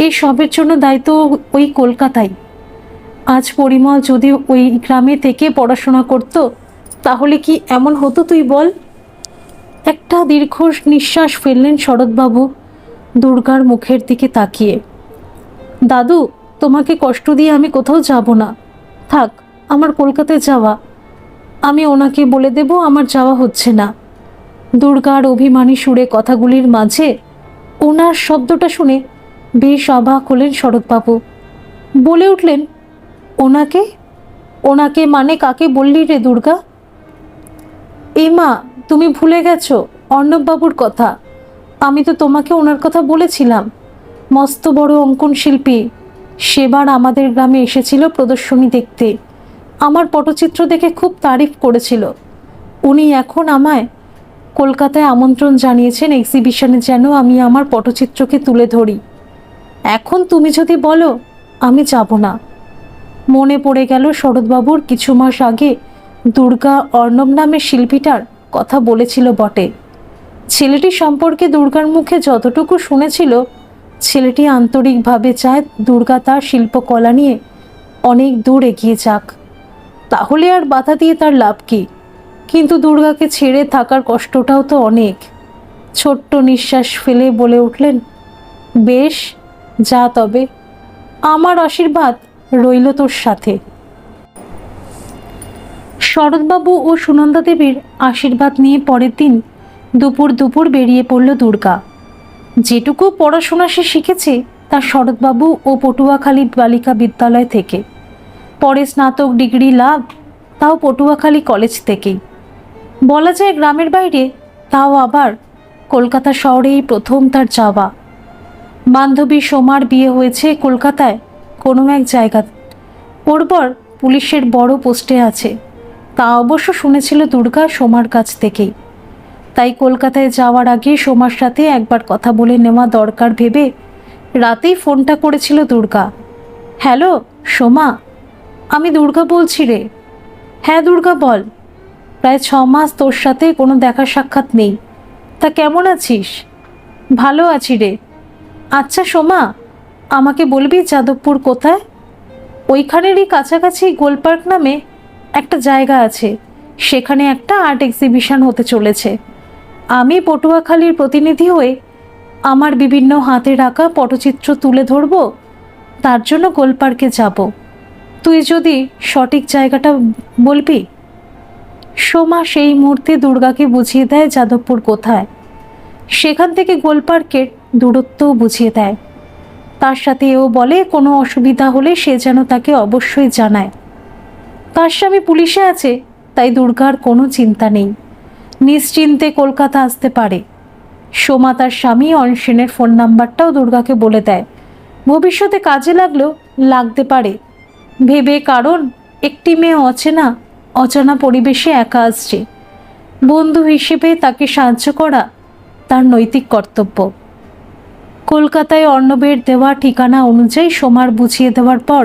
এই সবের জন্য দায়িত্ব ওই কলকাতায়। আজ পরিমল যদি ওই গ্রামে থেকে পড়াশোনা করত, তাহলে কি এমন হতো তুই বল? একটা দীর্ঘ নিঃশ্বাস ফেললেন শরৎবাবু দুর্গার মুখের দিকে তাকিয়ে। দাদু, তোমাকে কষ্ট দিয়ে আমি কোথাও যাব না। থাক, আমার কলকাতায় যাওয়া, আমি ওনাকে বলে দেব আমার যাওয়া হচ্ছে না। দুর্গার অভিমানী সুরে কথাগুলির মাঝে ওনার শব্দটা শুনে বেশ অবাক হলেন শরৎবাবু। বলে উঠলেন, ওনাকে? ওনাকে মানে কাকে বললি রে দুর্গা? এই মা, তুমি ভুলে গেছো অর্ণববাবুর কথা। আমি তো তোমাকে ওনার কথা বলেছিলাম। মস্ত বড় অঙ্কন শিল্পী, সেবার আমাদের গ্রামে এসেছিল প্রদর্শনী দেখতে। আমার পটচিত্র দেখে খুব তারিফ করেছিল। উনি এখন আমায় কলকাতায় আমন্ত্রণ জানিয়েছেন এক্সিবিশনে, যেন আমি আমার পটচিত্রকে তুলে ধরি। এখন তুমি যদি বলো, আমি যাব না। মনে পড়ে গেল শরৎবাবুর কিছু মাস আগে দুর্গা অর্ণব নামের শিল্পীটার কথা বলেছিল বটে। ছেলেটি সম্পর্কে দুর্গার মুখে যতটুকু শুনেছিল, ছেলেটি আন্তরিকভাবে চায় দুর্গা তার শিল্পকলা নিয়ে অনেক দূর এগিয়ে যাক, তাহলে আর বাধা দিয়ে তার লাভ কি? কিন্তু দুর্গাকে ছেড়ে থাকার কষ্টটাও তো অনেক। ছোট্ট নিঃশ্বাস ফেলে বলে উঠলেন, বেশ, যা তবে, আমার আশীর্বাদ রইল তোর সাথে। শরৎবাবু ও সুনন্দা দেবীর আশীর্বাদ নিয়ে পরের দিন দুপুর দুপুর বেরিয়ে পড়ল দুর্গা। যেটুকু পড়াশোনা সে শিখেছে তা শরৎবাবু ও পটুয়াখালী বালিকা বিদ্যালয় থেকে। পরে স্নাতক ডিগ্রি লাভ, তাও পটুয়াখালী কলেজ থেকেই। বলা যায় গ্রামের বাইরে, তাও আবার কলকাতা শহরেই প্রথম তার যাওয়া। বান্ধবী সোমার বিয়ে হয়েছে কলকাতায় কোনো এক জায়গা। ওর বর পুলিশের বড় পোস্টে আছে, তা অবশ্য শুনেছিল দুর্গা সোমার কাছ থেকেই। তাই কলকাতায় যাওয়ার আগে সোমার সাথে একবার কথা বলে নেওয়া দরকার ভেবে রাতেই ফোনটা করেছিল দুর্গা। হ্যালো সোমা, আমি দুর্গা বলছি রে। হ্যাঁ দুর্গা বল, প্রায় 6 মাস তোর সাথে কোনো দেখা সাক্ষাৎ নেই, তা কেমন আছিস? ভালো আছি রে। আচ্ছা সোমা, আমাকে বলবি যাদবপুর কোথায়? ওইখানেরই কাছাকাছি গোলপার্ক নামে একটা জায়গা আছে, সেখানে একটা আর্ট এক্সিবিশন হতে চলেছে। আমি পটুয়াখালীর প্রতিনিধি হয়ে আমার বিভিন্ন হাতের আঁকা পটচিত্র তুলে ধরব, তার জন্য গোলপার্কে যাব। তুই যদি সঠিক জায়গাটা বলবি। সোমা সেই মুহূর্তে দুর্গাকে বুঝিয়ে দেয় যাদবপুর কোথায়। সেখান থেকে গোলপার্কের দূরত্বও বুঝিয়ে দেয়। তার সাথে এও বলে কোনো অসুবিধা হলে সে যেন তাকে অবশ্যই জানায়। তার স্বামী পুলিশে আছে, তাই দুর্গার কোনো চিন্তা নেই, নিশ্চিন্তে কলকাতা আসতে পারে। সোমা তার স্বামী অনসেনের ফোন নাম্বারটাও দুর্গাকে বলে দেয়, ভবিষ্যতে কাজে লাগলেও লাগতে পারে ভেবে, কারণ একটি মেয়ে অজানা পরিবেশে একা আসছে। বন্ধু হিসেবে তাকে সাহায্য করা তার নৈতিক কর্তব্য। কলকাতায় অর্ণবের দেওয়া ঠিকানা অনুযায়ী সোমার বুঝিয়ে দেওয়ার পর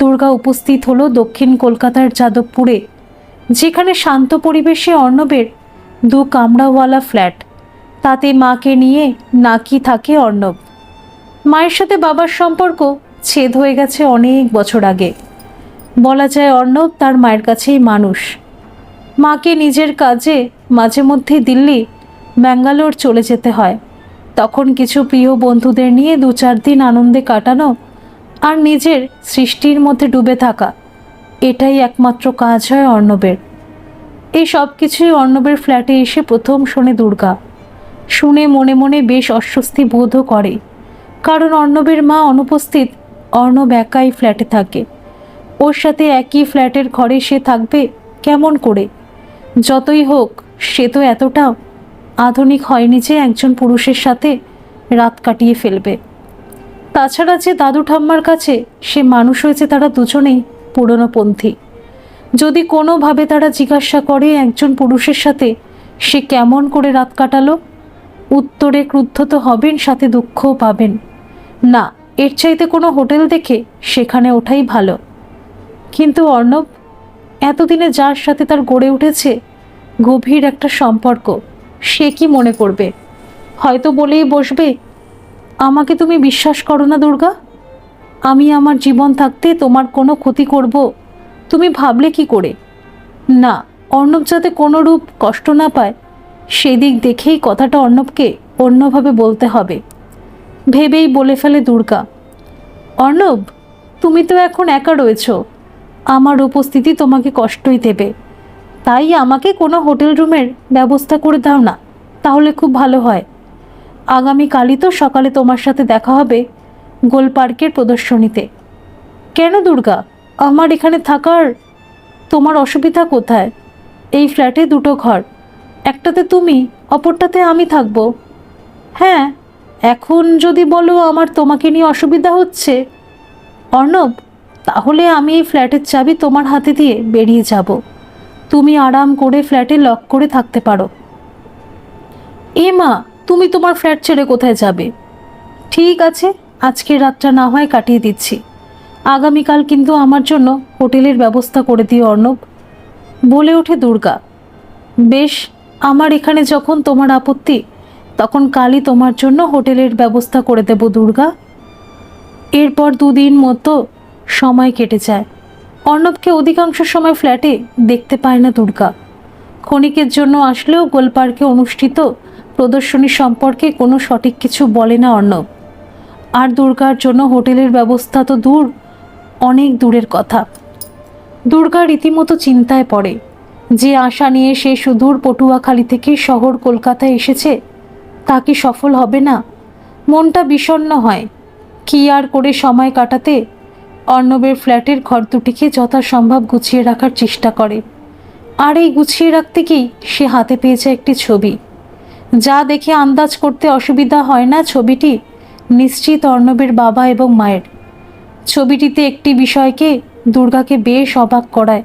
দুর্গা উপস্থিত হলো দক্ষিণ কলকাতার যাদবপুরে, যেখানে শান্ত পরিবেশে অর্ণবের 2 কামরাওয়ালা ফ্ল্যাট। তাতে মাকে নিয়ে নাকি থাকে অর্ণব। মায়ের সাথে বাবার সম্পর্ক ছেদ হয়ে গেছে অনেক বছর আগে। বলা যায় অর্ণব তার মায়ের কাছেই মানুষ। মাকে নিজের কাজে মাঝে মধ্যে দিল্লি, ব্যাঙ্গালোর চলে যেতে হয়। তখন কিছু প্রিয় বন্ধুদের নিয়ে 2-4 দিন আনন্দে কাটানো আর নিজের সৃষ্টির মধ্যে ডুবে থাকা, এটাই একমাত্র কাজ হয় অর্ণবের। এই সব কিছুই অর্ণবের ফ্ল্যাটে এসে প্রথম শোনে দুর্গা। শুনে মনে মনে বেশ অস্বস্তি বোধও করে, কারণ অর্ণবের মা অনুপস্থিত। অর্ণব একাই ফ্ল্যাটে থাকে। ওর সাথে একই ফ্ল্যাটের ঘরে সে থাকবে কেমন করে? যতই হোক, সে তো এতটা আধুনিক হয়নি যে একজন পুরুষের সাথে রাত কাটিয়ে ফেলবে। তাছাড়া যে দাদু ঠাম্মার কাছে সে মানুষ হয়েছে, তারা দুজনেই পুরনোপন্থী। যদি কোনোভাবে তারা জিজ্ঞাসা করে একজন পুরুষের সাথে সে কেমন করে রাত কাটালো, উত্তরে ক্রুদ্ধ তো হবেন, সাথে দুঃখও পাবেন। না, এর চাইতে কোনো হোটেল দেখে সেখানে ওঠাই ভালো। কিন্তু অর্ণব এতদিনে যার সাথে তার গড়ে উঠেছে গভীর একটা সম্পর্ক, সে কি মনে করবে? হয়তো বলেই বসবে, আমাকে তুমি বিশ্বাস করো না দুর্গা? আমি আমার জীবন থাকতে তোমার কোনো ক্ষতি করব তুমি ভাবলে কি করে? না, অর্ণব যাতে কোনো রূপ কষ্ট না পায় সেদিক দেখেই কথাটা অর্ণবকে অন্যভাবে বলতে হবে ভেবেই বলে ফেলে দুর্গা। অর্ণব, তুমি তো এখন একা রয়েছ, আমার উপস্থিতি তোমাকে কষ্টই দেবে। তাই আমাকে কোনো হোটেল রুমের ব্যবস্থা করে দাও না, তাহলে খুব ভালো হয়। আগামীকালই তো সকালে তোমার সাথে দেখা হবে গোলপার্কের প্রদর্শনীতে। কেন দুর্গা, আমার এখানে থাকার তোমার অসুবিধা কোথায়? এই ফ্ল্যাটে 2টো ঘর, একটাতে তুমি, অপরটাতে আমি থাকব। হ্যাঁ, এখন যদি বলো আমার তোমাকে নিয়ে অসুবিধা হচ্ছে অর্ণব, তাহলে আমি এই ফ্ল্যাটের চাবি তোমার হাতে দিয়ে বেরিয়ে যাব। তুমি আরাম করে ফ্ল্যাটে লক করে থাকতে পারো। এ মা, তুমি তোমার ফ্ল্যাট ছেড়ে কোথায় যাবে? ঠিক আছে, আজকের রাতটা না হয় কাটিয়ে দিচ্ছি, আগামীকাল কিন্তু আমার জন্য হোটেলের ব্যবস্থা করে দিও অর্ণব, বলে ওঠে দুর্গা। বেশ, আমার এখানে যখন তোমার আপত্তি, তখন কালই তোমার জন্য হোটেলের ব্যবস্থা করে দেব দুর্গা। এরপর 2 দিন মতো সময় কেটে যায়। অর্ণবকে অধিকাংশ সময় ফ্ল্যাটে দেখতে পায় না দুর্গা। ক্ষণিকের জন্য আসলেও গোলপার্কে অনুষ্ঠিত প্রদর্শনী সম্পর্কে কোনো সঠিক কিছু বলে না অর্ণব। আর দুর্গার জন্য হোটেলের ব্যবস্থা তো দূর, অনেক দূরের কথা। দুর্গা রীতিমতো চিন্তায় পড়ে। যে আশা নিয়ে সে সুদূর পটুয়াখালী থেকে শহর কলকাতায় এসেছে তা কি সফল হবে না? মনটা বিষণ্ণ হয়। কি আর করে সময় কাটাতে অর্ণবের ফ্ল্যাটের ঘর দুটিকে যথাসম্ভব গুছিয়ে রাখার চেষ্টা করে। আর এই গুছিয়ে রাখতে গিয়েই সে হাতে পেয়েছে একটি ছবি, যা দেখে আন্দাজ করতে অসুবিধা হয় না ছবিটি নিশ্চিত অর্ণবের বাবা এবং মায়ের। ছবিটিতে একটি বিষয়কে দুর্গাকে বেশ অবাক করায়,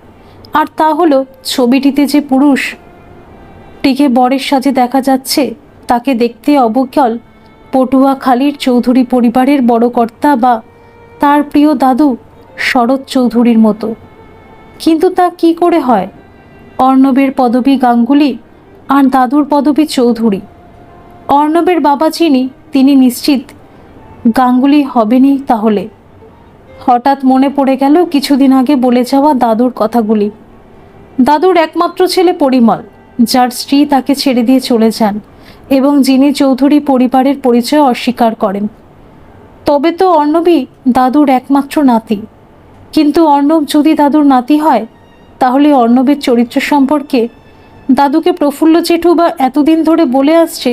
আর তা হলো ছবিটিতে যে পুরুষটিকে বরের সাজে দেখা যাচ্ছে তাকে দেখতে অবকল পটুয়াখালীর চৌধুরী পরিবারের বড় কর্তা বা তার প্রিয় দাদু শরৎ চৌধুরীর মতো। কিন্তু তা কি করে হয়? অর্ণবের পদবী গাঙ্গুলি আর দাদুর পদবী চৌধুরী। অর্ণবের বাবা যিনি, তিনি নিশ্চিত গাঙ্গুলি হবেনই তাহলে। হঠাৎ মনে পড়ে গেল কিছুদিন আগে বলে যাওয়া দাদুর কথাগুলি। দাদুর একমাত্র ছেলে পরিমল, যার স্ত্রী তাকে ছেড়ে দিয়ে চলে যান এবং যিনি চৌধুরী পরিবারের পরিচয় অস্বীকার করেন। তবে তো অর্ণবই দাদুর একমাত্র নাতি। কিন্তু অর্ণব যদি দাদুর নাতি হয়, তাহলে অর্ণবের চরিত্র সম্পর্কে দাদুকে প্রফুল্ল জেঠু বা এতদিন ধরে বলে আসছে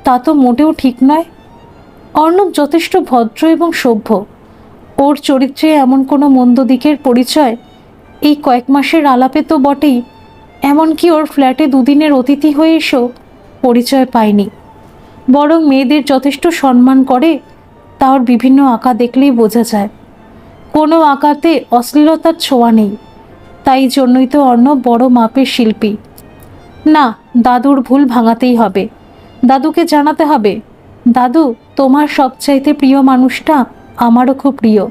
তা তো মোটেও ঠিক নয়। অর্ণব যথেষ্ট ভদ্র এবং সভ্য। ওর চরিত্রে এমন কোনো মন্দ দিকের পরিচয় এই কয়েক মাসের আলাপে তো বটেই, এমনকি ওর ফ্ল্যাটে দুদিনের অতিথি হয়ে এসেও পরিচয় পায়নি। বরং মেয়েদের যথেষ্ট সম্মান করে, তা ওর বিভিন্ন আঁকা দেখলেই বোঝা যায়। কোনো আঁকাতে অশ্লীলতার ছোঁয়া নেই। তাই জন্যই তো অর্ণব বড় মাপের শিল্পী। না, দাদুর ভুল ভাঙাতেই হবে। দাদুকে জানাতে হবে, দাদু, তোমার সবচাইতে প্রিয় মানুষটা আমারও খুব প্রিয়।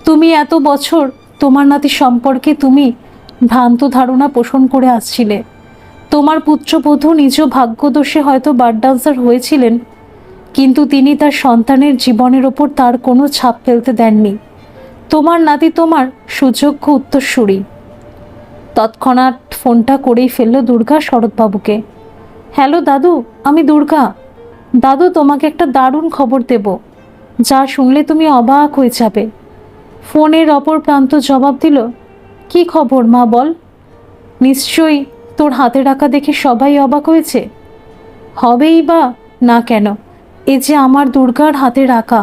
তুমি এত বছর তোমার নাতি সম্পর্কে তুমি ভ্রান্ত ধারণা পোষণ করে আসছিলে। তোমার পুত্রবধূ নিজ ভাগ্যদোষে হয়তো বার ডান্সার হয়েছিলেন, কিন্তু তিনি তার সন্তানের জীবনের ওপর তার কোনো ছাপ ফেলতে দেননি। তোমার নাতি তোমার সুযোগ্য উত্তরসূরি। তৎক্ষণাৎ ফোনটা করেই ফেলল দুর্গা শরৎবাবুকে। হ্যালো দাদু, আমি দুর্গা। দাদু, তোমাকে একটা দারুণ খবর দেব, যা শুনলে তুমি অবাক হয়ে যাবে। ফোনের অপর প্রান্ত জবাব দিল, কি খবর মা, বল। নিশ্চয়ই তোর হাতের আঁকা দেখে সবাই অবাক হয়েছে। হবেই বা না কেন, এ যে আমার দুর্গার হাতের আঁকা।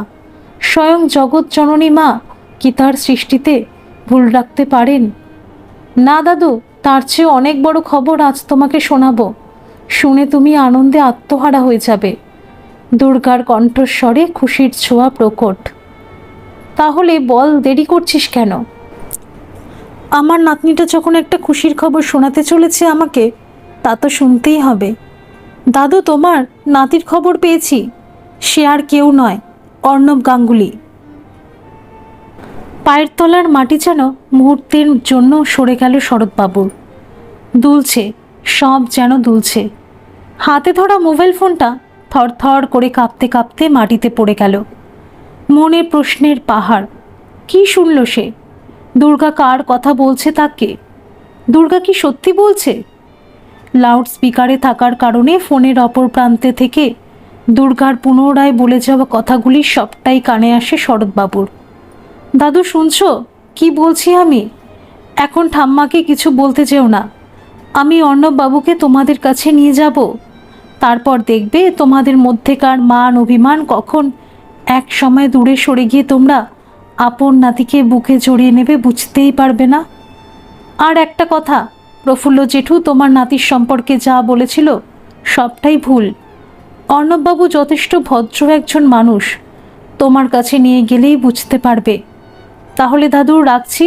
স্বয়ং জগৎ জননী মা কি তার সৃষ্টিতে ভুল রাখতে পারেন? না দাদু, তার চেয়ে অনেক বড় খবর আজ তোমাকে শোনাবো। শুনে তুমি আনন্দে আত্মহারা হয়ে যাবে। দুর্গার কণ্ঠস্বরে খুশির ছোঁয়া প্রকট। তাহলে বল, দেরি করছিস কেন? আমার নাতনিটা যখন একটা খুশির খবর শোনাতে চলেছে আমাকে, তা তো শুনতেই হবে। দাদু, তোমার নাতির খবর পেয়েছি। সে আর কেউ নয়, অর্ণব গাঙ্গুলি। পায়ের তলার মাটি যেন মুহূর্তের জন্য সরে গেল শরৎবাবুর। দুলছে, সব যেন দুলছে। হাতে ধরা মোবাইল ফোনটা থরথর করে কাঁপতে কাঁপতে মাটিতে পড়ে গেল। মনে প্রশ্নের পাহাড়। কি শুনল সে? দুর্গা কার কথা বলছে তাকে? দুর্গা কি সত্যি বলছে? লাউড স্পিকারে থাকার কারণে ফোনের অপর প্রান্তে থেকে দুর্গার পুনরায় বলে যাওয়া কথাগুলি সবটাই কানে আসে শরৎবাবুর। দাদু, শুনছো কি বলছি আমি? এখন ঠাম্মাকে কিছু বলতে যেও না। আমি অর্ণববাবুকে তোমাদের কাছে নিয়ে যাব। তারপর দেখবে তোমাদের মধ্যেকার মান অভিমান কখন এক সময় দূরে সরে গিয়ে তোমরা আপন নাতিকে বুকে জড়িয়ে নেবে, বুঝতেই পারবে না। আর একটা কথা, প্রফুল্ল জেঠু তোমার নাতির সম্পর্কে যা বলেছিল সবটাই ভুল। অর্ণববাবু যথেষ্ট ভদ্র একজন মানুষ, তোমার কাছে নিয়ে গেলেই বুঝতে পারবে। তাহলে দাদু, রাখছি।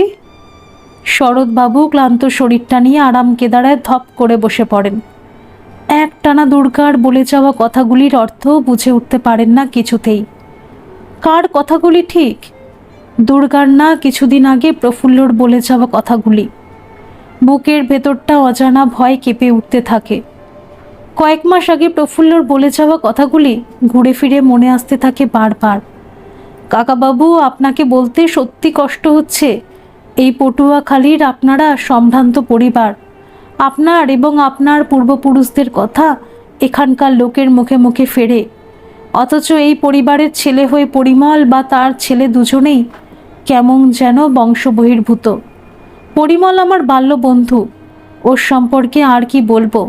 শরৎবাবু ক্লান্ত শরীরটা নিয়ে আরাম কেদারায় ধপ করে বসে পড়েন। একটানা দুর্গার বলে যাওয়া কথাগুলির অর্থ বুঝে উঠতে পারেন না কিছুতেই। কার কথাগুলি ঠিক? দুর্গার না কিছুদিন আগে প্রফুল্লর বলে যাওয়া কথাগুলি। বুকের ভেতরটা অজানা ভয় কেঁপে উঠতে থাকে। কয়েক মাস আগে প্রফুল্লর বলে যাওয়া কথাগুলি ঘুরে ফিরে মনে আসতে থাকে বারবার। কাকাবাবু, আপনাকে বলতে সত্যি কষ্ট হচ্ছে। এই পটুয়াখালীর আপনারা সম্ভ্রান্ত পরিবার। আপনার এবং আপনার পূর্বপুরুষদের কথা এখানকার লোকের মুখে মুখে ফেরে, অথচ এই পরিবারের ছেলে হয়ে পরিমল বা তার ছেলে দুজনেই কেমন যেন বংশবহির্ভূত। পরিমল আমার বাল্য বন্ধু, ওর সম্পর্কে আর কি বলবো,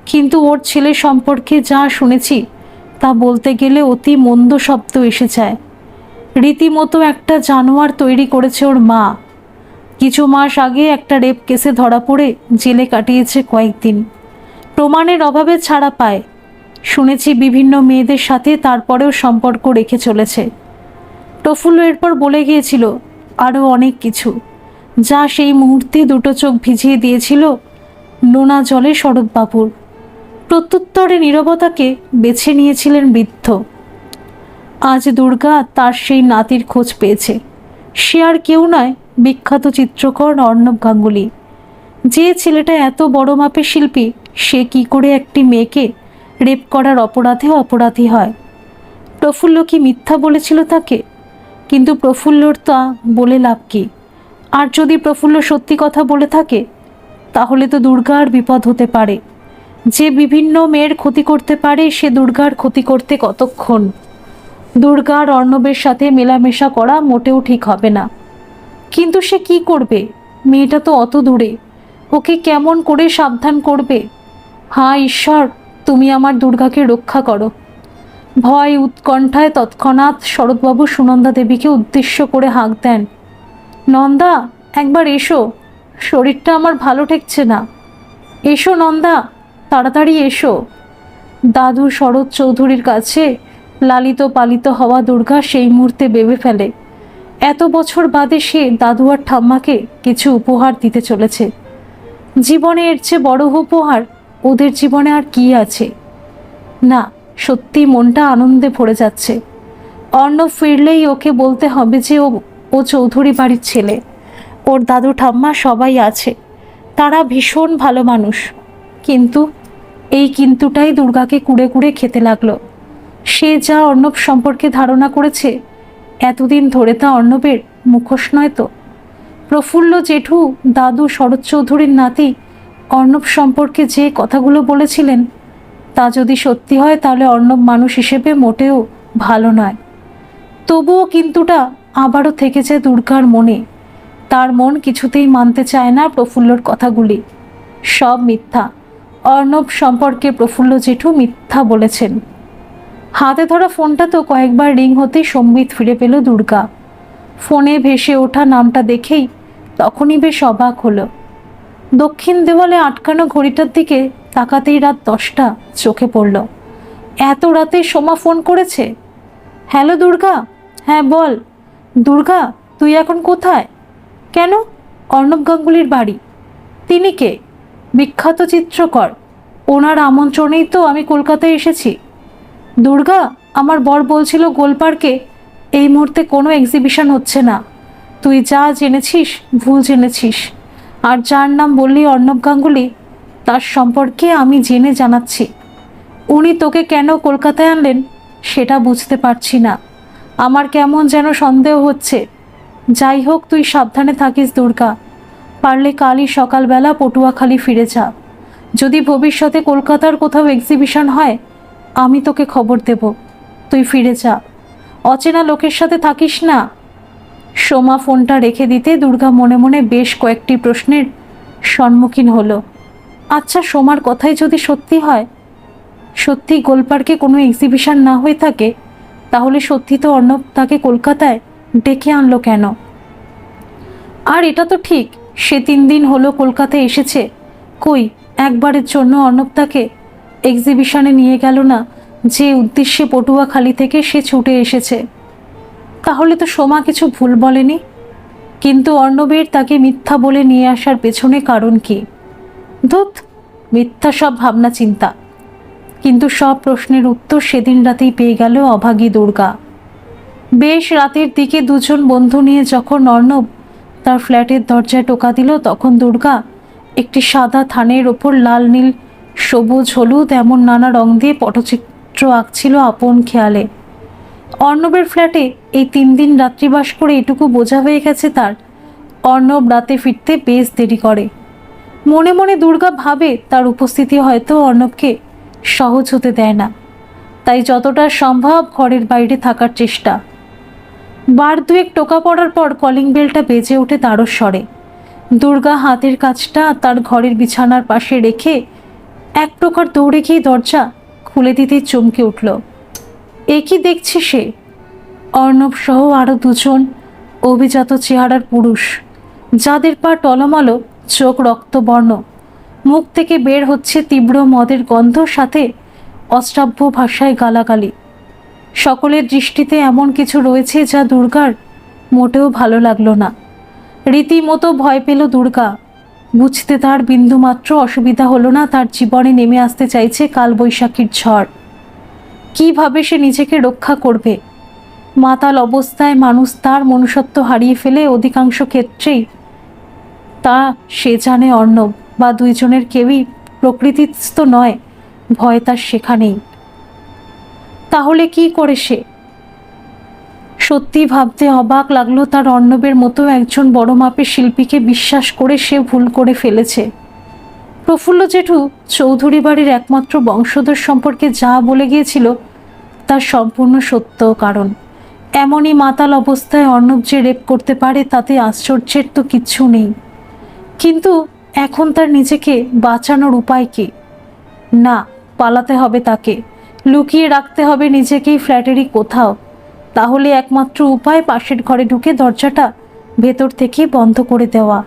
কিন্তু ওর ছেলে সম্পর্কে যা শুনেছি তা বলতে গেলে অতি মন্দ শব্দ এসে যায়। রীতিমতো একটা জানোয়ার তৈরি করেছে ওর মা। কিছু মাস আগে একটা রেপ কেসে ধরা পড়ে জেলে কাটিয়েছে কয়েকদিন, প্রমাণের অভাবে ছাড়া পায়। শুনেছি বিভিন্ন মেয়েদের সাথে তারপরেও সম্পর্ক রেখে চলেছে। প্রফুল্ল এরপর বলে গিয়েছিল আরও অনেক কিছু, যা সেই মুহূর্তে দুটো চোখ ভিজিয়ে দিয়েছিল নোনা জলে শরৎবাবুর। প্রত্যুত্তরে নীরবতাকে বেছে নিয়েছিলেন বৃদ্ধ। আজ দুর্গা তার সেই নাতির খোঁজ পেয়েছে। সে আর কেউ নয়, বিখ্যাত চিত্রকর অর্ণব গাঙ্গুলি। যে ছেলেটা এত বড় মাপের শিল্পী, সে কি করে একটি মেয়েকে রেপ করার অপরাধে অপরাধী হয়? প্রফুল্ল কি মিথ্যা বলেছিল তাকে? কিন্তু প্রফুল্লর তা বলে লাভ কি? আর যদি প্রফুল্ল সত্যি কথা বলে থাকে, তাহলে তো দুর্গার বিপদ হতে পারে। যে বিভিন্ন মেয়ের ক্ষতি করতে পারে, সে দুর্গার ক্ষতি করতে কতক্ষণ? দুর্গার অর্ণবের সাথে মেলামেশা করা মোটেও ঠিক হবে না। কিন্তু সে কি করবে? মেয়েটা তো অত দূরে, ওকে কেমন করে সাবধান করবে? হ্যাঁ ঈশ্বর, তুমি আমার দুর্গাকে রক্ষা করো। ভয় উৎকণ্ঠায় তৎক্ষণাৎ শরৎবাবু সুনন্দা দেবীকে উদ্দেশ্য করে হাঁক দেন, নন্দা, একবার এসো, শরীরটা আমার ভালো ঠেকছে না। এসো নন্দা, তাড়াতাড়ি এসো। দাদু শরৎ চৌধুরীর কাছে লালিত পালিত হওয়া দুর্গা সেই মুহূর্তে ভেবে ফেলে, এত বছর বাদে সে দাদু আর ঠাম্মাকে কিছু উপহার দিতে চলেছে। জীবনে এর চেয়ে বড় উপহার ওদের জীবনে আর কি আছে? না, সত্যি মনটা আনন্দে ভরে যাচ্ছে। অর্ণব ফিরলেই ওকে বলতে হবে যে ও চৌধুরী বাড়ির ছেলে। ওর দাদু ঠাম্মা সবাই আছে, তারা ভীষণ ভালো মানুষ। কিন্তু এই কিন্তুটাই দুর্গাকে কুড়ে কুড়ে খেতে লাগলো। সে যা অর্ণব সম্পর্কে ধারণা করেছে এতদিন ধরে, তা অর্ণবের মুখোশ নয় তো? প্রফুল্ল জেঠু দাদু শরৎ চৌধুরীর নাতি অর্ণব সম্পর্কে যে কথাগুলো বলেছিলেন, তা যদি সত্যি হয় তাহলে অর্ণব মানুষ হিসেবে মোটেও ভালো নয়। তবুও কিন্তুটা আবারও থেকে যায় দুর্গার মনে। তার মন কিছুতেই মানতে চায় না প্রফুল্লর কথাগুলি। সব মিথ্যা। অর্ণব সম্পর্কে প্রফুল্ল জেঠু মিথ্যা বলেছেন। হাতে ধরা ফোনটা তো কয়েকবার রিং হতেই সম্বিত ফিরে পেল দুর্গা। ফোনে ভেসে ওঠা নামটা দেখেই তখনই বেশ অবাক হলো। দক্ষিণ দেওয়ালে আটকানো ঘড়িটার দিকে তাকাতেই রাত 10টা চোখে পড়ল। এত রাতে সোমা ফোন করেছে। হ্যালো দুর্গা। হ্যাঁ বল। দুর্গা, তুই এখন কোথায়? কেন? অর্ণব গাঙ্গুলির বাড়ি। তিনি কে? বিখ্যাত চিত্রকর। ওনার আমন্ত্রণেই তো আমি কলকাতায় এসেছি। দুর্গা, আমার বর বলছিল গোলপার্কে এই মুহূর্তে কোনো এক্সিবিশন হচ্ছে না। তুই যা জেনেছিস ভুল জেনেছিস। আর যার নাম বললি অর্ণব গাঙ্গুলি, তার সম্পর্কে আমি জেনে জানাচ্ছি। উনি তোকে কেন কলকাতায় আনলেন সেটা বুঝতে পারছি না। আমার কেমন যেন সন্দেহ হচ্ছে। যাই হোক, তুই সাবধানে থাকিস দুর্গা। পারলে কালই সকালবেলা পটুয়াখালী ফিরে যা। যদি ভবিষ্যতে কলকাতার কোথাও এক্সিবিশন হয়, আমি তোকে খবর দেব। তুই ফিরে যা, অচেনা লোকের সাথে থাকিস না। সোমা ফোনটা রেখে দিতে দুর্গা মনে মনে বেশ কয়েকটি প্রশ্নের সম্মুখীন হলো। আচ্ছা, সোমার কথাই যদি সত্যি হয়, সত্যি গোলপার্কে কোনো এক্সিবিশন না হয়ে থাকে, তাহলে সত্যি তো অর্ণব তাকে কলকাতায় ডেকে আনলো কেন? আর এটা তো ঠিক, সে 3 দিন হলো কলকাতায় এসেছে। কই একবারের জন্য অর্ণব তাকে এক্সিবিশনে নিয়ে গেল না, যে উদ্দেশ্যে পটুয়াখালী থেকে সে ছুটে এসেছে। তাহলে তো সোমা কিছু ভুল বলেনি। কিন্তু অর্ণবের তাকে মিথ্যা বলে নিয়ে আসার পেছনে কারণ কি? ধুৎ, মিথ্যা সব ভাবনা চিন্তা। কিন্তু সব প্রশ্নের উত্তর সেদিন রাতেই পেয়ে গেল অভাগী দুর্গা। বেশ রাতের দিকে দুজন বন্ধু নিয়ে যখন অর্ণব তার ফ্ল্যাটের দরজায় টোকা দিল, তখন দুর্গা একটি সাদা থানের ওপর লাল নীল সবুজ হলুদ এমন নানা রং দিয়ে পটচিত্র আঁকছিল আপন খেয়ালে। অর্ণবের ফ্ল্যাটে এই 3 দিন রাত্রিবাস করে এটুকু বোঝা হয়ে গেছে তার, অর্ণব রাতে ফিরতে বেশ দেরি করে। মনে মনে দুর্গা ভাবে তার উপস্থিতি হয়তো অর্ণবকে সহজ হতে দেয় না, তাই যতটা সম্ভব ঘরের বাইরে থাকার চেষ্টা। বার দুয়েক টোকা পড়ার পর কলিং বেলটা বেজে ওঠে তারস্বরে। দুর্গা হাতের কাজটা তার ঘরের বিছানার পাশে রেখে এক প্রকার দৌড়ে গিয়ে দরজা খুলে দিতেই চমকে উঠল। এ কি দেখছে সে? অর্ণব সহ আরও 2জন অভিজাত চেহারার পুরুষ, যাদের পা টলমলো, চোখ রক্তবর্ণ, মুখ থেকে বের হচ্ছে তীব্র মদের গন্ধ, সাথে অশ্রাব্য ভাষায় গালাগালি। সকলের দৃষ্টিতে এমন কিছু রয়েছে যা দুর্গার মোটেও ভালো লাগলো না। রীতিমতো ভয় পেল দুর্গা। বুঝতে তার বিন্দুমাত্র অসুবিধা হলো না তার জীবনে নেমে আসতে চাইছে কালবৈশাখীর ঝড়। কিভাবে সে নিজেকে রক্ষা করবে? মাতাল অবস্থায় মানুষ তার মনুষ্যত্ব হারিয়ে ফেলে অধিকাংশ ক্ষেত্রেই, তা সে জানে। অর্ণব বা 2জনের কেউই প্রকৃতিস্থ নয়, ভয় তার সেখানেই। তাহলে কি করে সে? সত্যি ভাবতে অবাক লাগলো তার, অর্ণবের মতো একজন বড় মাপের শিল্পীকে বিশ্বাস করে সে ভুল করে ফেলেছে। প্রফুল্ল জেঠু চৌধুরী বাড়ির একমাত্র বংশধর সম্পর্কে যা বলে গিয়েছিল তার সম্পূর্ণ সত্য। কারণ এমনই মাতাল অবস্থায় অর্ণব যে রেপ করতে পারে তাতে আশ্চর্যের তো কিচ্ছু নেই। কিন্তু এখন তার নিজেকে বাঁচানোর উপায় কি? না, পালাতে হবে তাকে, লুকিয়ে রাখতে হবে নিজেকেই ফ্ল্যাটেরই কোথাও। তাহলে একমাত্র উপায় পাশের ঘরে ঢুকে দরজাটা ভেতর থেকে বন্ধ করে দেওয়া।